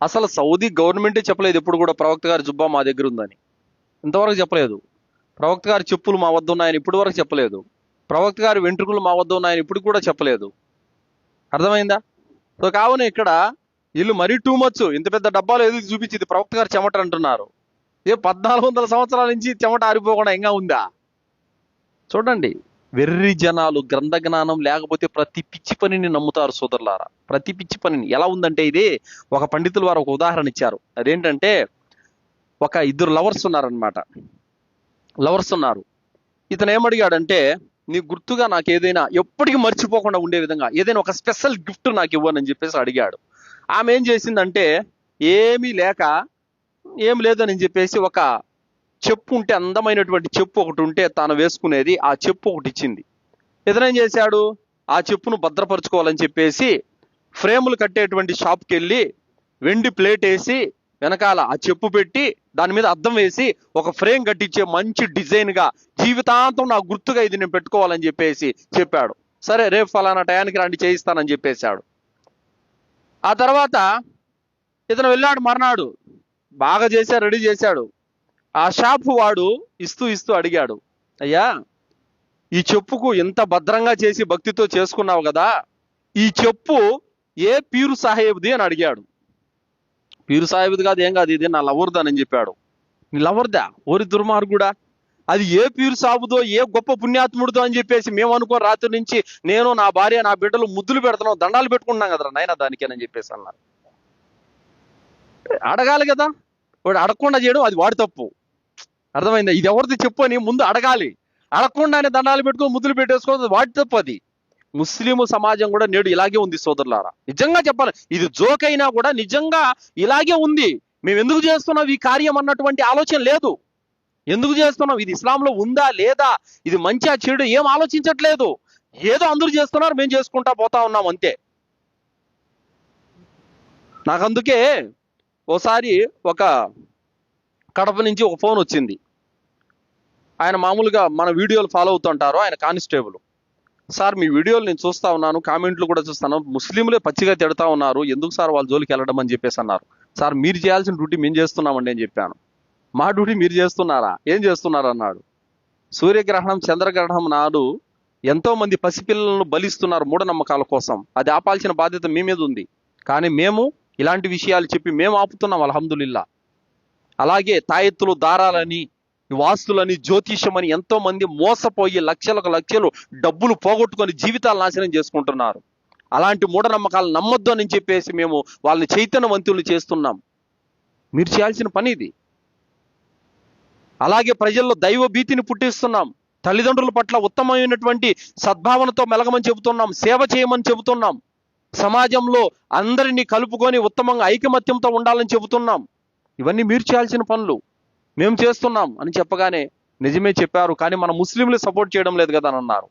అసలు సౌదీ గవర్నమెంటే చెప్పలేదు ఎప్పుడు కూడా ప్రవక్త గారి జుబ్బా మా దగ్గర ఉందని. ఇంతవరకు చెప్పలేదు. ప్రవక్త గారి చెప్పులు మా వద్ద ఉన్నాయని ఇప్పుడు వరకు చెప్పలేదు. ప్రవక్త గారి వెంట్రుకలు మా వద్ద ఉన్నాయని ఇప్పుడు కూడా చెప్పలేదు. అర్థమైందా? సో కావున ఇక్కడ వీళ్ళు మరీ టూ మచ్, ఇంత పెద్ద డబ్బాలు ఎదుగు చూపించింది ప్రవక్త గారి చెమట అంటున్నారు. 1400 సంవత్సరాల నుంచి చెమట ఆరిపోకుండా ఇంకా ఉందా? చూడండి, వెర్రి జనాలు, గ్రంథ జ్ఞానం లేకపోతే ప్రతి పిచ్చి పనిని నమ్ముతారు సోదరులారా. ప్రతి పిచ్చి పనిని. ఎలా ఉందంటే ఇది, ఒక పండితులు వారు ఒక ఉదాహరణ ఇచ్చారు. అదేంటంటే ఒక 2 లవర్స్ ఉన్నారనమాట. ఇతను ఏమడిగాడంటే, నీకు గుర్తుగా నాకు ఏదైనా ఎప్పటికీ మర్చిపోకుండా ఉండే విధంగా ఏదైనా ఒక స్పెషల్ గిఫ్ట్ నాకు ఇవ్వనని చెప్పేసి అడిగాడు. ఆమె ఏం చేసిందంటే ఏమీ లేక ఏం లేదని చెప్పేసి ఒక చెప్పు ఉంటే, అందమైనటువంటి చెప్పు ఒకటి ఉంటే తాను వేసుకునేది, ఆ చెప్పు ఒకటి ఇచ్చింది. ఇతనేం చేశాడు, ఆ చెప్పును భద్రపరచుకోవాలని చెప్పేసి ఫ్రేములు కట్టేటువంటి షాప్కి వెళ్ళి వెండి ప్లేట్ వేసి వెనకాల ఆ చెప్పు పెట్టి దాని మీద అద్దం వేసి ఒక ఫ్రేమ్ కట్టించే మంచి డిజైన్ గా జీవితాంతం నాకు గుర్తుగా ఇది నేను పెట్టుకోవాలని చెప్పేసి చెప్పాడు. సరే రేపు ఫలానా టయానికి రండి చేయిస్తానని చెప్పేశాడు. ఆ తర్వాత ఇతను వెళ్ళాడు. మర్నాడు బాగా చేశాడు, రెడీ చేశాడు. ఆ షాపు వాడు ఇస్తూ అడిగాడు, అయ్యా ఈ చెప్పుకు ఎంత భద్రంగా చేసి భక్తితో చేసుకున్నావు కదా, ఈ చెప్పు ఏ పీరు సాహేబ్ది అని అడిగాడు. పీరు సాహేబ్ది కాదు, ఏం కాదు, ఇది నా లవర్దానని చెప్పాడు. నీ లవర్దా? ఓరి దుర్మార్గుడా, అది ఏ పీరు సాబుదో ఏ గొప్ప పుణ్యాత్ముడిదో అని చెప్పేసి మేము అనుకో రాత్రి నుంచి నేను నా భార్య నా బిడ్డలు ముద్దులు పెడుతున్నాం, దండాలు పెట్టుకుంటున్నాం కదరా నాయన దానికేనని చెప్పేసి అన్నారు. అడగాలి కదా, వాడు అడగకుండా చేయడం అది వాడి తప్పు. అర్థమైందా? ఇది ఎవరిది చెప్పు అని ముందు అడగాలి. అడగకుండానే దండాలు పెట్టుకుని ముద్దులు పెట్టేసుకోవడం వాడి తప్పు. అది ముస్లిం సమాజం కూడా నేడు ఇలాగే ఉంది సోదరులారా. నిజంగా చెప్పాలి, ఇది జోక్ అయినా కూడా నిజంగా ఇలాగే ఉంది. మేము ఎందుకు చేస్తున్నాం ఈ కార్యం అన్నటువంటి ఆలోచన లేదు. ఎందుకు చేస్తున్నాం, ఇది ఇస్లాంలో ఉందా లేదా, ఇది మంచిగా చెడు ఏం ఆలోచించట్లేదు. ఏదో అందరూ చేస్తున్నారు, మేము చేసుకుంటా పోతా ఉన్నాం అంతే. నాకు అందుకే ఓసారి ఒక కడప నుంచి ఒక ఫోన్ వచ్చింది. ఆయన మామూలుగా మన వీడియోలు ఫాలో అవుతుంటారు, ఆయన కానిస్టేబుల్. సార్ మీ వీడియోలు నేను చూస్తా ఉన్నాను, కామెంట్లు కూడా చూస్తాను, ముస్లింలే పచ్చిగా తిడతా ఉన్నారు, ఎందుకు సార్ వాళ్ళ జోలికి వెళ్ళడం అని చెప్పేసి అన్నారు. సార్ మీరు చేయాల్సిన డ్యూటీ మేము చేస్తున్నామండి అని చెప్పాను. మా డ్యూటీ మీరు చేస్తున్నారా, ఏం చేస్తున్నారు అన్నాడు. సూర్యగ్రహణం చంద్రగ్రహణం నాడు ఎంతో మంది పసిపిల్లలను బలిస్తున్నారు మూఢనమ్మకాల కోసం, అది ఆపాల్సిన బాధ్యత మీ మీద ఉంది. కానీ మేము ఇలాంటి విషయాలు చెప్పి మేము ఆపుతున్నాం అల్హమ్దులిల్లా. అలాగే తాయెత్తులు దారాలని వాస్తులని జ్యోతిష్యమని ఎంతో మంది మోసపోయి లక్షలకు లక్షలు డబ్బులు పోగొట్టుకొని జీవితాలు నాశనం చేసుకుంటున్నారు. అలాంటి మూఢనమ్మకాలు నమ్మొద్దు అని చెప్పేసి మేము వాళ్ళని చైతన్యవంతులు చేస్తున్నాం. మీరు చేయాల్సిన పని ఇది. అలాగే ప్రజల్లో దైవ భీతిని పుట్టిస్తున్నాం. తల్లిదండ్రుల పట్ల ఉత్తమమైనటువంటి సద్భావనతో మెలగమని చెబుతున్నాం, సేవ చేయమని చెబుతున్నాం. సమాజంలో అందరినీ కలుపుకొని ఉత్తమంగా ఐకమత్యంతో ఉండాలని చెబుతున్నాం. ఇవన్నీ మీరు చేయాల్సిన పనులు, మేము చేస్తున్నాం అని చెప్పగానే నిజమే చెప్పారు, కానీ మన ముస్లింలు సపోర్ట్ చేయడం లేదు కదా అని అన్నారు.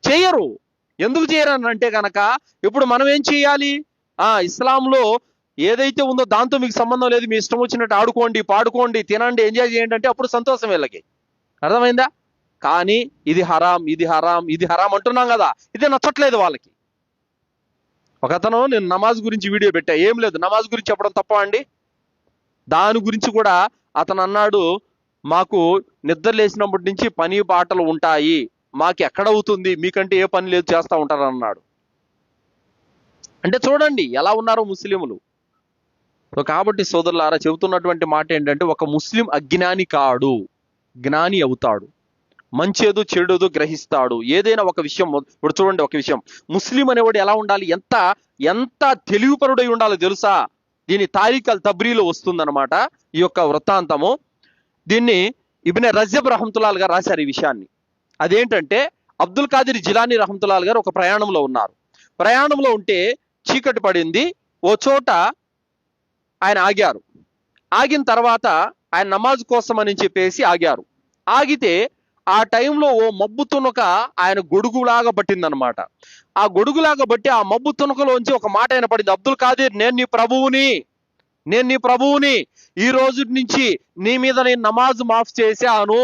చేయరు. ఎందుకు చేయరు అని అంటే కనుక ఇప్పుడు మనం ఏం చేయాలి, ఇస్లాంలో ఏదైతే ఉందో దాంతో మీకు సంబంధం లేదు, మీ ఇష్టం వచ్చినట్టు ఆడుకోండి, పాడుకోండి, తినండి, ఎంజాయ్ చేయండి అంటే అప్పుడు సంతోషం వీళ్ళకి. అర్థమైందా? కానీ ఇది హరాం, ఇది హరాం, ఇది హరాం అంటున్నాం కదా, ఇదే నచ్చట్లేదు వాళ్ళకి. ఒకతను నేను నమాజ్ గురించి వీడియో పెట్టా, ఏం లేదు నమాజ్ గురించి చెప్పడం తప్ప అండి. దాని గురించి కూడా అతను అన్నాడు, మాకు నిద్ర లేచినప్పటి నుంచి పని పాటలు ఉంటాయి, మాకు ఎక్కడవుతుంది, మీకంటే ఏ పని లేదు చేస్తూ ఉంటారు అన్నాడు. అంటే చూడండి ఎలా ఉన్నారో ముస్లింలు. కాబట్టి సోదరులారా చెబుతున్నటువంటి మాట ఏంటంటే, ఒక ముస్లిం అజ్ఞాని కాడు, జ్ఞాని అవుతాడు. మంచేదో చెడుదో గ్రహిస్తాడు. ఏదైనా ఒక విషయం, ఇప్పుడు చూడండి ఒక విషయం, ముస్లిం అనేవాడు ఎలా ఉండాలి, ఎంత ఎంత తెలివిపరుడై ఉండాలో తెలుసా? దీని తారీఖ్ అల్ తబ్రీలో వస్తుందన్నమాట ఈ యొక్క వృత్తాంతము. దీన్ని ఇబ్నే రజబ్ రహమతుల్లాహ్ గారు రాశారు ఈ విషయాన్ని. అదేంటంటే, అబ్దుల్ ఖాదిర్ జిలానీ రహమతుల్లాహ్ గారు ఒక ప్రయాణంలో ఉన్నారు. ప్రయాణంలో ఉంటే చీకటి పడింది. ఓ చోట ఆయన ఆగారు. ఆగిన తర్వాత ఆయన నమాజ్ కోసం అని చెప్పేసి ఆగారు. ఆగితే ఆ టైంలో ఓ మబ్బు తునక ఆయన గొడుగులాగా పట్టిందనమాట. ఆ గొడుగులాగా బట్టి ఆ మబ్బు తునకలోంచి ఒక మాట ఆయన పడింది, అబ్దుల్ ఖాదిర్ నేను నీ ప్రభువుని, ఈ రోజు నుంచి నీ మీద నేను నమాజ్ మాఫ్ చేశాను,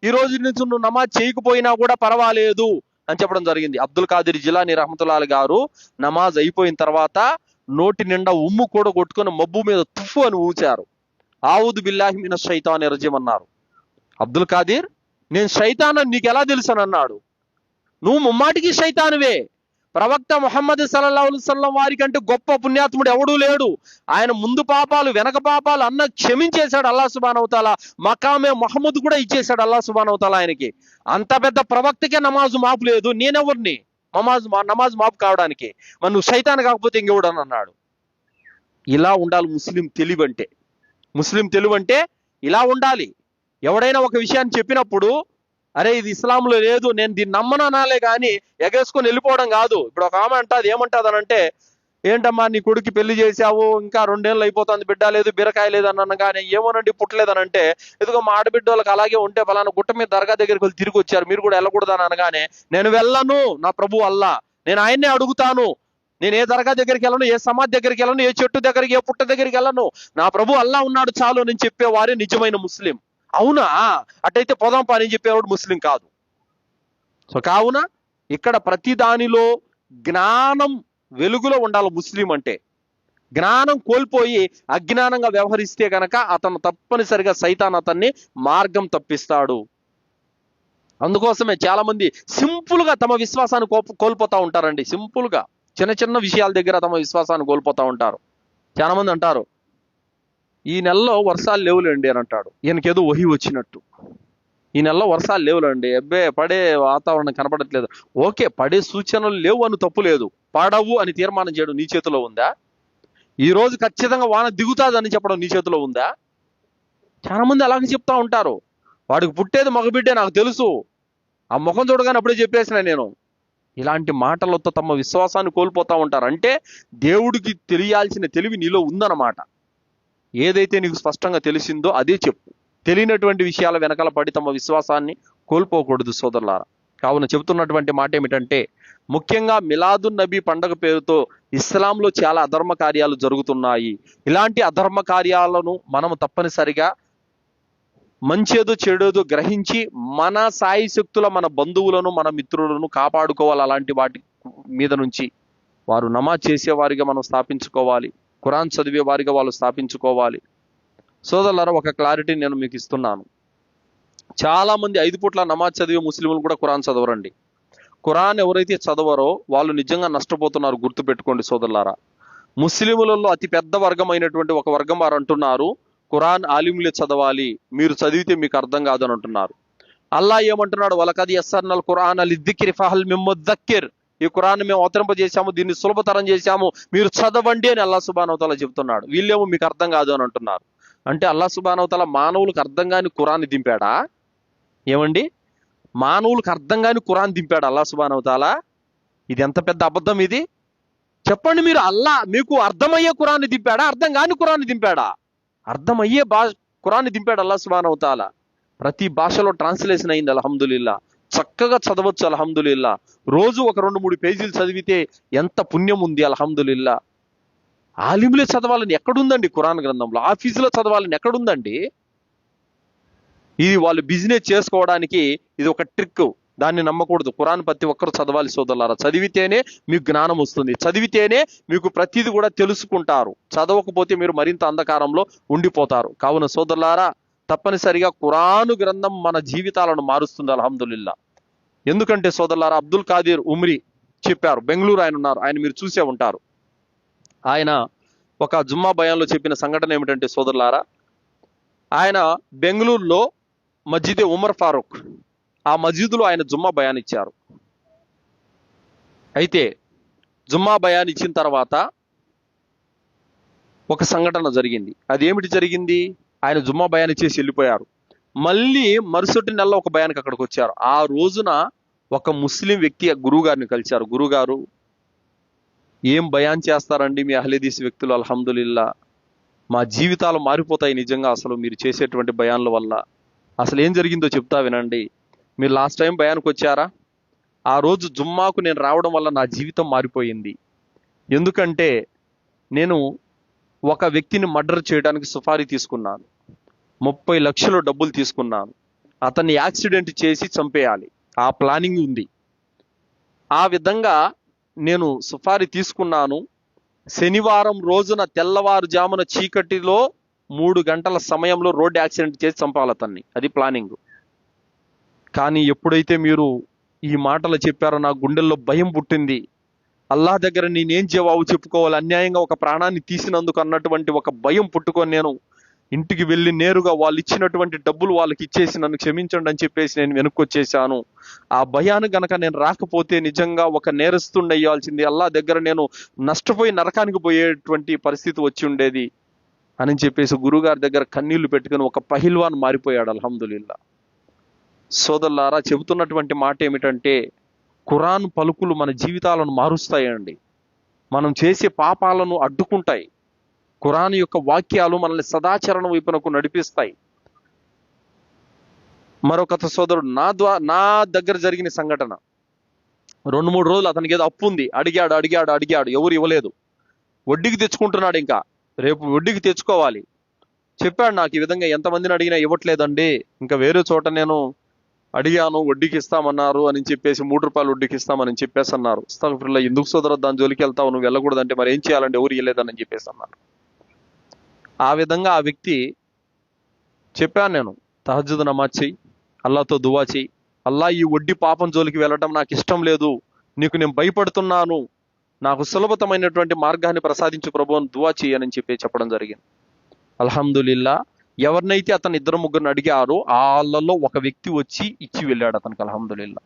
ఈ రోజు నుంచి నువ్వు నమాజ్ చేయకపోయినా కూడా పర్వాలేదు అని చెప్పడం జరిగింది. అబ్దుల్ ఖాదిర్ జిలానీ రహమతుల్లాహ్ గారు నమాజ్ అయిపోయిన తర్వాత నోటి నిండా ఉమ్ము కూడా కొట్టుకొని మబ్బు మీద తుఫ్ఫు అని ఊచారు. ఆవుదు బిల్లాహి మినష్ షైతానిర్ రజీమ్ అన్నారు. అబ్దుల్ ఖాదిర్ నేను శైతాన్ అని నీకు ఎలా తెలుసు అని అన్నాడు. నువ్వు ముమ్మాటికి శైతానువే. ప్రవక్త ముహమ్మద్ సల్లల్లాహు అలైహి వసల్లం వారి కంటే గొప్ప పుణ్యాత్ముడు ఎవడూ లేడు. ఆయన ముందు పాపాలు వెనక పాపాలు అన్న క్షమించేశాడు అల్లాహ్ సుబ్హానహు వ తఆలా. మకామే మహమ్మద్ కూడా ఇచ్చేశాడు అల్లాహ్ సుబ్హానహు వ తఆలా ఆయనకి. అంత పెద్ద ప్రవక్తకే నమాజు మాపు లేదు, నేనెవరిని నమాజ్ మాపు కావడానికి? మరి నువ్వు శైతాన్ కాకపోతే ఇంకెవడు అని అన్నాడు. ఇలా ఉండాలి ముస్లిం తెలివంటే. ముస్లిం తెలివంటే ఇలా ఉండాలి. ఎవడైనా ఒక విషయాన్ని చెప్పినప్పుడు అరే ఇది ఇస్లాంలో లేదు, నేను దీన్ని నమ్మననాలే కానీ ఎగేసుకొని వెళ్ళిపోవడం కాదు. ఇప్పుడు ఒక ఆమె అంటది, ఏమంటది అనంటే, ఏంటమ్మా నీ కొడుకు పెళ్లి చేశావు, ఇంకా 2 ఏళ్ళు అయిపోతుంది, బిడ్డ లేదు బీరకాయ లేదు అని అనగానే, ఏమోనండి పుట్టలేదనంటే, ఎదుగో మా ఆడబిడ్డ వాళ్ళకి అలాగే ఉంటే ఫలానా గుట్ట మీద దర్గా దగ్గరికి వెళ్ళి తిరిగి వచ్చారు, మీరు కూడా వెళ్ళకూడదని అనగానే, నేను వెళ్ళను, నా ప్రభు అల్లా, నేను ఆయన్నే అడుగుతాను, నేను ఏ దర్గా దగ్గరికి వెళ్ళను, ఏ సమాధి దగ్గరికి వెళ్ళను, ఏ చెట్టు దగ్గరికి, ఏ పుట్ట దగ్గరికి వెళ్ళను, నా ప్రభు అల్లా ఉన్నాడు చాలు అని చెప్పేవారే నిజమైన ముస్లిం. అవునా, అటైతే పొదం పని చెప్పేవాడు ముస్లిం కాదు. సో కావున ఇక్కడ ప్రతి దానిలో జ్ఞానం వెలుగులో ఉండాలి. ముస్లిం అంటే జ్ఞానం కోల్పోయి అజ్ఞానంగా వ్యవహరిస్తే గనక అతను తప్పనిసరిగా సైతాన్ అతన్ని మార్గం తప్పిస్తాడు. అందుకోసమే చాలా మంది సింపుల్ గా తమ విశ్వాసాన్ని కోల్పోతా ఉంటారండి. సింపుల్ గా చిన్న చిన్న విషయాల దగ్గర తమ విశ్వాసాన్ని కోల్పోతా ఉంటారు. చాలా మంది అంటారు, ఈ నెలలో వర్షాలు లేవులేండి అని అంటాడు. ఈయనకేదో వహి వచ్చినట్టు, ఈ నెలలో వర్షాలు లేవులేండి, అబ్బే పడే వాతావరణం కనపడట్లేదు. ఓకే, పడే సూచనలు లేవు అని తప్పు లేదు, పడవు అని తీర్మానం చేయడం నీ చేతిలో ఉందా? ఈ రోజు ఖచ్చితంగా వాన దిగుతాదని చెప్పడం నీ చేతిలో ఉందా? చాలా మంది అలాగే చెప్తా ఉంటారు. వాడికి పుట్టేది మగబిడ్డే నాకు తెలుసు, ఆ ముఖం చూడగానే అప్పుడే చెప్పేసిన నేను. ఇలాంటి మాటలతో తమ విశ్వాసాన్ని కోల్పోతా ఉంటారు. అంటే దేవుడికి తెలియాల్సిన తెలివి నీలో ఉందన్నమాట. ఏదైతే నీకు స్పష్టంగా తెలిసిందో అదే చెప్పు. తెలియనటువంటి విషయాల వెనకాల పడి తమ విశ్వాసాన్ని కోల్పోకూడదు సోదరులారా. కావున చెబుతున్నటువంటి మాట ఏమిటంటే, ముఖ్యంగా మిలాదున్ నబీ పండగ పేరుతో ఇస్లాంలో చాలా అధర్మ కార్యాలు జరుగుతున్నాయి. ఇలాంటి అధర్మ కార్యాలను మనం తప్పనిసరిగా మంచేదో చెడేదో గ్రహించి మన సాయి శక్తుల మన బంధువులను మన మిత్రులను కాపాడుకోవాలి. అలాంటి వాటి మీద నుంచి వారు నమాజ్ చేసేవారిగా మనం స్థాపించుకోవాలి, ఖురాన్ చదివే వారిగా వాళ్ళు స్థాపించుకోవాలి. సోదరులారా, ఒక క్లారిటీ నేను మీకు ఇస్తున్నాను. చాలా మంది 5 పూట్ల నమాజ్ చదివే ముస్లింలు కూడా ఖురాన్ చదవరండి. ఖురాన్ ఎవరైతే చదవరో వాళ్ళు నిజంగా నష్టపోతున్నారు. గుర్తుపెట్టుకోండి సోదరులారా. ముస్లింలలో అతి పెద్ద వర్గం అయినటువంటి ఒక వర్గం వారు అంటున్నారు, ఖురాన్ ఆలిములే చదవాలి, మీరు చదివితే మీకు అర్థం కాదు అని అంటున్నారు. అల్లా ఏమంటున్నాడు, వలకద్ యస్సర్నల్ ఖురాన లిద్దిక్రి ఫహల్ మిన్ ముద్దక్కిర్, ఈ ఖురాన్ మేము అవతరింపజేశాము, దీన్ని సులభతరం చేశాము, మీరు చదవండి అని అల్లా సుబ్హానహు తఆలా చెప్తున్నాడు. వీళ్ళేమో మీకు అర్థం కాదు అని అంటున్నారు. అంటే అల్లా సుబ్హానహు తఆలా మానవులకు అర్థం కాని ఖురాన్ దింపాడా? ఏమండి, మానవులకు అర్థం కాని ఖురాన్ దింపాడు అల్లా సుబ్హానహు తఆలా? ఇది ఎంత పెద్ద అబద్ధం ఇది, చెప్పండి మీరు. అల్లా మీకు అర్థమయ్యే ఖురాన్ దింపాడా, అర్థం కాని ఖురాన్ దింపాడా? అర్థమయ్యే ఖురాన్ దింపాడు అల్లా సుబ్హానహు తఆలా. ప్రతి భాషలో ట్రాన్స్లేషన్ అయింది, అల్హమ్దులిల్లా. చక్కగా చదవచ్చు, అల్హమ్దులిల్లా. రోజు ఒక 2-3 పేజీలు చదివితే ఎంత పుణ్యం ఉంది, అల్హమ్దులిల్లా. ఆలిములే చదవాలని ఎక్కడుందండి ఖురాన్ గ్రంథంలో? ఆఫీసులో చదవాలని ఎక్కడుందండి? ఇది వాళ్ళు బిజినెస్ చేసుకోవడానికి ఇది ఒక ట్రిక్. దాన్ని నమ్మకూడదు. ఖురాన్ ప్రతి ఒక్కరు చదవాలి సోదరులారా. చదివితేనే మీకు జ్ఞానం వస్తుంది, చదివితేనే మీకు ప్రతిది కూడా తెలుసుకుంటారు. చదవకపోతే మీరు మరింత అంధకారంలో ఉండిపోతారు. కావున సోదరులారా, తప్పనిసరిగా ఖురాను గ్రంథం మన జీవితాలను మారుస్తుంది, అల్హమ్దులిల్లా. ఎందుకంటే సోదరులారా, అబ్దుల్ ఖాదిర్ ఉమ్రీ చెప్పారు, బెంగళూరు ఆయన ఉన్నారు, ఆయన మీరు చూసే ఉంటారు. ఆయన ఒక జుమ్మా బయాన్లో చెప్పిన సంఘటన ఏమిటంటే సోదరులారా, ఆయన బెంగళూరులో మస్జిద్ ఉమర్ ఫారూక్, ఆ మస్జిద్లో ఆయన జుమ్మా బయాన్ ఇచ్చారు. అయితే జుమ్మా బయాన్ ఇచ్చిన తర్వాత ఒక సంఘటన జరిగింది. అది ఏమిటి జరిగింది? ఆయన జుమ్మా బయాన్ ఇచ్చేసి వెళ్ళిపోయారు. మళ్ళీ మరుసటి నెలలో ఒక బయాన్కి అక్కడికి వచ్చారు. ఆ రోజున ఒక ముస్లిం వ్యక్తి గురువు గారిని కలిశారు. గురుగారు, ఏం బయాన్ చేస్తారండి మీ అహ్లదీస్ వ్యక్తులు, అల్హమ్దులిల్లా. మా జీవితాలు మారిపోతాయి నిజంగా అసలు మీరు చేసేటువంటి బయాన్ల వల్ల. అసలు ఏం జరిగిందో చెప్తా వినండి. మీరు లాస్ట్ టైం బయాన్కి వచ్చారా? ఆ రోజు జుమ్మాకు నేను రావడం వల్ల నా జీవితం మారిపోయింది. ఎందుకంటే నేను ఒక వ్యక్తిని మర్డర్ చేయడానికి సుపారీ తీసుకున్నాను, 30 లక్షలు డబ్బులు తీసుకున్నాను. అతన్ని యాక్సిడెంట్ చేసి చంపేయాలి, ఆ ప్లానింగ్ ఉంది. ఆ విధంగా నేను సుపారీ తీసుకున్నాను. శనివారం రోజున తెల్లవారుజామున చీకటిలో 3 గంటల సమయంలో రోడ్ యాక్సిడెంట్ చేసి చంపాలి అతన్ని, అది ప్లానింగ్. కానీ ఎప్పుడైతే మీరు ఈ మాటలు చెప్పారో నా గుండెల్లో భయం పుట్టింది. అల్లాహ్ దగ్గర నేనేం జవాబు చెప్పుకోవాలి, అన్యాయంగా ఒక ప్రాణాన్ని తీసినందుకు అన్నటువంటి ఒక భయం పుట్టుకొని నేను ఇంటికి వెళ్ళి నేరుగా వాళ్ళు ఇచ్చినటువంటి డబ్బులు వాళ్ళకి ఇచ్చేసి నన్ను క్షమించండి అని చెప్పేసి నేను వెనక్కి వచ్చేసాను. ఆ భయాన్ని గనక నేను రాకపోతే నిజంగా ఒక నేరస్తుడిని అయ్యాల్సింది, అల్లాహ్ దగ్గర నేను నష్టపోయి నరకానికి పోయేటువంటి పరిస్థితి వచ్చి ఉండేది అని చెప్పేసి గురుగారి దగ్గర కన్నీళ్లు పెట్టుకుని ఒక పహిల్వాన్ మారిపోయాడు, అల్హమ్దులిల్లా. సోదరులారా, చెబుతున్నటువంటి మాట ఏమిటంటే, ఖురాన్ పలుకులు మన జీవితాలను మారుస్తాయండి. మనం చేసే పాపాలను అడ్డుకుంటాయి. ఖురాన్ యొక్క వాక్యాలు మనల్ని సదాచరణ వైపునకు నడిపిస్తాయి. మరొక సోదరుడు నా దగ్గర జరిగిన సంఘటన. 2-3 రోజులు అతనికి ఏదో అప్పు ఉంది. అడిగాడు, ఎవరు ఇవ్వలేదు. వడ్డీకి తెచ్చుకుంటున్నాడు. ఇంకా రేపు వడ్డీకి తెచ్చుకోవాలి. చెప్పాడు నాకు, ఈ విధంగా ఎంతమందిని అడిగినా ఇవ్వట్లేదండి, ఇంకా వేరే చోట నేను అడిగాను, వడ్డీకి ఇస్తామన్నారు అని చెప్పేసి 3 రూపాయలు వడ్డీకి ఇస్తామని చెప్పేసి అన్నారు. అస్తగ్ఫిరుల్లాహ్, ఎందుకు సోదరు దాని జోలికి వెళ్తావు, నువ్వు వెళ్ళకూడదంటే మరి ఏం చేయాలంటే ఎవరు ఇవ్వలేదని చెప్పేసి అన్నారు. ఆ విధంగా ఆ వ్యక్తి చెప్పాను, నేను తహజ్జుద్ నమాజ్ చెయ్యి, అల్లాతో దువా చెయ్యి, అల్లా ఈ వడ్డీ పాపం జోలికి వెళ్ళటం నాకు ఇష్టం లేదు, నీకు నేను భయపడుతున్నాను, నాకు సులభతమైనటువంటి మార్గాన్ని ప్రసాదించు ప్రభు అని దువా చెయ్యని చెప్పడం జరిగింది. అల్హమ్దులిల్లా, ఎవరినైతే అతను 2-3 అడిగారో వాళ్ళలో ఒక వ్యక్తి వచ్చి ఇచ్చి వెళ్ళాడు అతనికి. అల్హమ్దులిల్లా.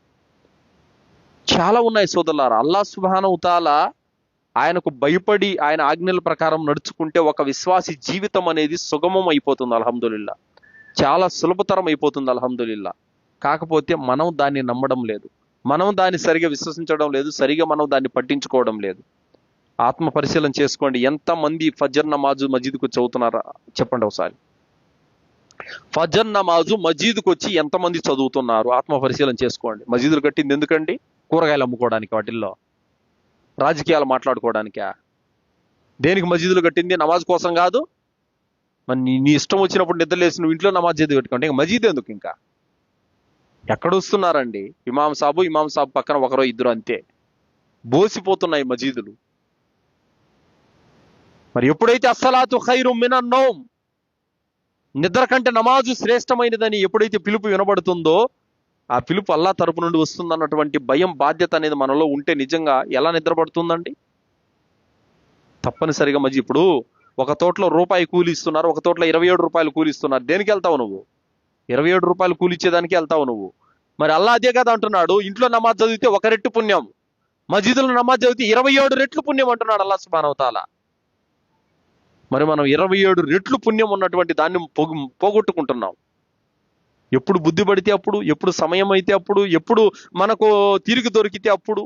చాలా ఉన్నాయి సోదరులారా. అల్లాహ్ సుబ్హానహు తఆలా ఆయనకు భయపడి ఆయన ఆజ్ఞల ప్రకారం నడుచుకుంటే ఒక విశ్వాసి జీవితం అనేది సుగమం అయిపోతుంది. అల్హమ్దులిల్లా, చాలా సులభతరం అయిపోతుంది. అల్హమ్దులిల్లా. కాకపోతే మనం దాన్ని నమ్మడం లేదు, మనం దాన్ని సరిగా విశ్వసించడం లేదు, సరిగా మనం దాన్ని పట్టించుకోవడం లేదు. ఆత్మ పరిశీలన చేసుకోండి. ఎంతమంది ఫజర్ నమాజు మస్జిద్కు చదువుతున్నారా చెప్పండి ఒకసారి. ఫజర్ నమాజు మస్జిద్కు వచ్చి ఎంతమంది చదువుతున్నారు ఆత్మ పరిశీలన చేసుకోండి. మస్జిదులు కట్టింది ఎందుకండి? కూరగాయలు అమ్ముకోవడానికి, వాటిల్లో రాజకీయాలు మాట్లాడుకోవడానికా? దేనికి మస్జిదులు కట్టింది? నమాజ్ కోసం కాదు. మరి నీ ఇష్టం వచ్చినప్పుడు నిద్రలేసి నువ్వు ఇంట్లో నమాజ్ చదివి పెట్టుకోండి, ఇంకా మస్జిద్ ఎందుకు? ఇంకా ఎక్కడ వస్తున్నారండి? ఇమాం సాబు పక్కన 1-2 అంతే. బోసిపోతున్నాయి మస్జిదులు. మరి ఎప్పుడైతే అస్సలాతు ఖైరుం మినన్ నౌమ్, నిద్ర కంటే నమాజు శ్రేష్టమైనదని ఎప్పుడైతే పిలుపు వినబడుతుందో, ఆ పిలుపు అల్లాహ్ తరపు నుండి వస్తుందన్నటువంటి భయం, బాధ్యత అనేది మనలో ఉంటే నిజంగా ఎలా నిద్రపడుతుందండి? తప్పనిసరిగా ఇప్పుడు ఒక తోటలో రూపాయి కూలి ఇస్తున్నారు, ఒక తోటలో 27 రూపాయలు కూలి ఇస్తున్నారు. దేనికి వెళ్తావు నువ్వు? 27 రూపాయలు కూలి ఇచ్చేదానికి వెళ్తావు నువ్వు. మరి అల్లాహ్ అదే కదా అంటున్నాడు, ఇంట్లో నమాజ్ చదివితే 1 రెట్టు పుణ్యం, మస్జిదులో నమాజ్ చదివితే 27 రెట్లు పుణ్యం అంటున్నాడు అల్లాహ్ సుబ్హానహు తఆలా. మరి మనం 27 రెట్లు పుణ్యం ఉన్నటువంటి దాన్ని పోగొట్టుకుంటున్నాం. ఎప్పుడు బుద్ధి పడితే అప్పుడు, ఎప్పుడు సమయం అయితే అప్పుడు, ఎప్పుడు మనకు తీరిక దొరికితే అప్పుడు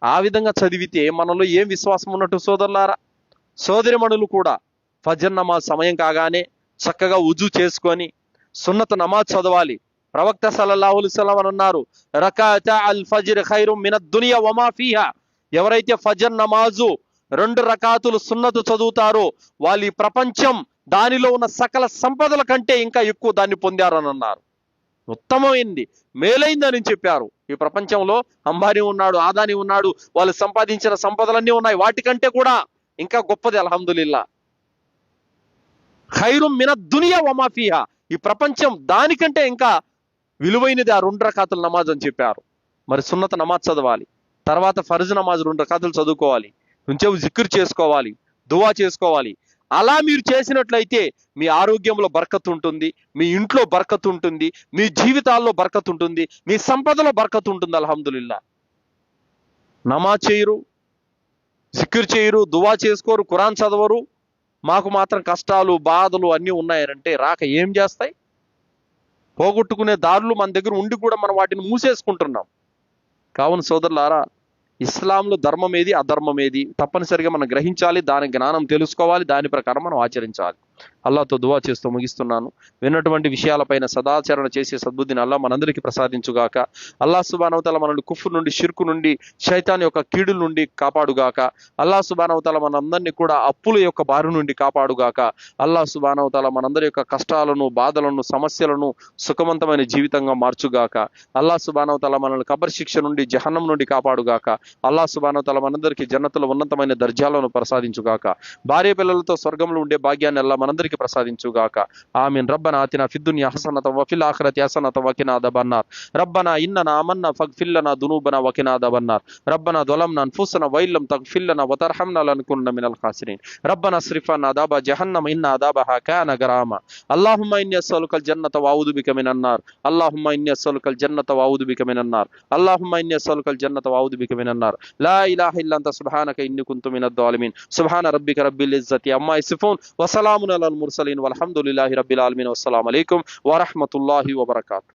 ఆ విధంగా చదివితే మనలో ఏం విశ్వాసం ఉన్నట్టు సోదరులారా? సోదరిమణులు కూడా ఫజర్ నమాజ్ సమయం కాగానే చక్కగా వుజూ చేసుకొని సున్నత్ నమాజ్ చదవాలి. ప్రవక్త సల్లల్లాహు అలైహి వసల్లం అని అన్నారు, రకాతా అల్ ఫజ్ర్ ఖైరుం మినద్ దునియా వమా ఫీహా. ఎవరైతే ఫజర్ నమాజు 2 రకాతులు సున్నతు చదువుతారో వాళ్ళు ఈ ప్రపంచం దానిలో ఉన్న సకల సంపదల కంటే ఇంకా ఎక్కువ దాన్ని పొందారు అని అన్నారు. ఉత్తమమైంది, మేలైందని చెప్పారు. ఈ ప్రపంచంలో అంబానీ ఉన్నాడు, ఆదాని ఉన్నాడు, వాళ్ళు సంపాదించిన సంపదలన్నీ ఉన్నాయి, వాటికంటే కూడా ఇంకా గొప్పది అల్హమ్దులిల్లా. ఖైరుం మినద్ దునియా వమా ఫీహా, ఈ ప్రపంచం దానికంటే ఇంకా విలువైనది ఆ 2 రకాతుల నమాజ్ అని చెప్పారు. మరి సున్నత నమాజ్ చదవాలి, తర్వాత ఫర్జ్ నమాజ్ 2 రకాతులు చదువుకోవాలి, నుంచే జిక్ర్ చేసుకోవాలి, దువా చేసుకోవాలి. అలా మీరు చేసినట్లయితే మీ ఆరోగ్యంలో బర్కత్ ఉంటుంది, మీ ఇంట్లో బర్కత్ ఉంటుంది, మీ జీవితాల్లో బర్కత్ ఉంటుంది, మీ సంపదలో బర్కత్ ఉంటుంది. అల్హమ్దులిల్లా. నమాజ్ చేయరు, జిక్ర్ చేయరు, దువా చేసుకోరు, ఖురాన్ చదవరు, మాకు మాత్రం కష్టాలు బాధలు అన్నీ ఉన్నాయంటే రాక ఏం చేస్తాయి? పోగొట్టుకునే దారులు మన దగ్గర ఉండి కూడా మనం వాటిని మూసేసుకుంటున్నాం. కావున సోదరులారా, ఇస్లాంలో ధర్మం ఏది, అధర్మం ఏది తప్పనిసరిగా మనం గ్రహించాలి, దాని జ్ఞానం తెలుసుకోవాలి, దాని ప్రకారం మనం ఆచరించాలి. అల్లాహ్తో దువా చేస్తూ ముగిస్తున్నాను. విన్నటువంటి విషయాలపైన సదాచరణ చేసే సద్బుద్ధిని అల్లాహ్ మనందరికీ ప్రసాదించుగాక. అల్లాహ్ సుబ్హానహు తఆలా మనల్ని కుఫ్ర్ నుండి, షిర్కు నుండి, శైతాన్ యొక్క కీడుల నుండి కాపాడుగాక. అల్లాహ్ సుబ్హానహు తఆలా మనందరినీ కూడా అప్పుల యొక్క బారి నుండి కాపాడుగాక. అల్లాహ్ సుబ్హానహు తఆలా మనందరి యొక్క కష్టాలను, బాధలను, సమస్యలను సుఖవంతమైన జీవితంగా మార్చుగాక. అల్లాహ్ సుబ్హానహు తఆలా మనల్ని కబర్ శిక్ష నుండి, జహన్నం నుండి కాపాడుగాక. అల్లాహ్ సుబ్హానహు తఆలా మనందరికీ జన్నతులో ఉన్నతమైన దర్జాలను ప్రసాదించుగాక. భార్య పిల్లలతో స్వర్గంలో ఉండే భాగ్యాన్ని అల్లాహ్ మనందరికీ ప్రసాదించుగాక. ఆమీన్. రబ్బనా ఆతినా ఫిద్దున్యా హసనతం వఫిల్ ఆఖిరతి హసనతం వకినా అదాబన్నార్. రబ్బనా ఇన్ననా ఆమన్నా ఫగ్ఫిర్ లనా దునూబనా వకినా అదాబన్నార్. రబ్బనా ظلمنا انفسنا وإن لم تغفر لنا وترحمنا لنكونن من الخاسرين. ربنا اصرف عنا عذاب جهنم إن عذابها كان غراما. اللهم إني أسألك الجنة وأعوذ بك من النار. اللهم إني أسألك الجنة وأعوذ بك من النار. اللهم إني أسألك الجنة وأعوذ بك من النار. لا إله إلا أنت سبحانك إني كنت من الظالمين. سبحان ربك رب العزة عما يصفون وسلام على المرسلين والحمد لله رب العالمين والسلام عليكم ورحمة الله وبركاته.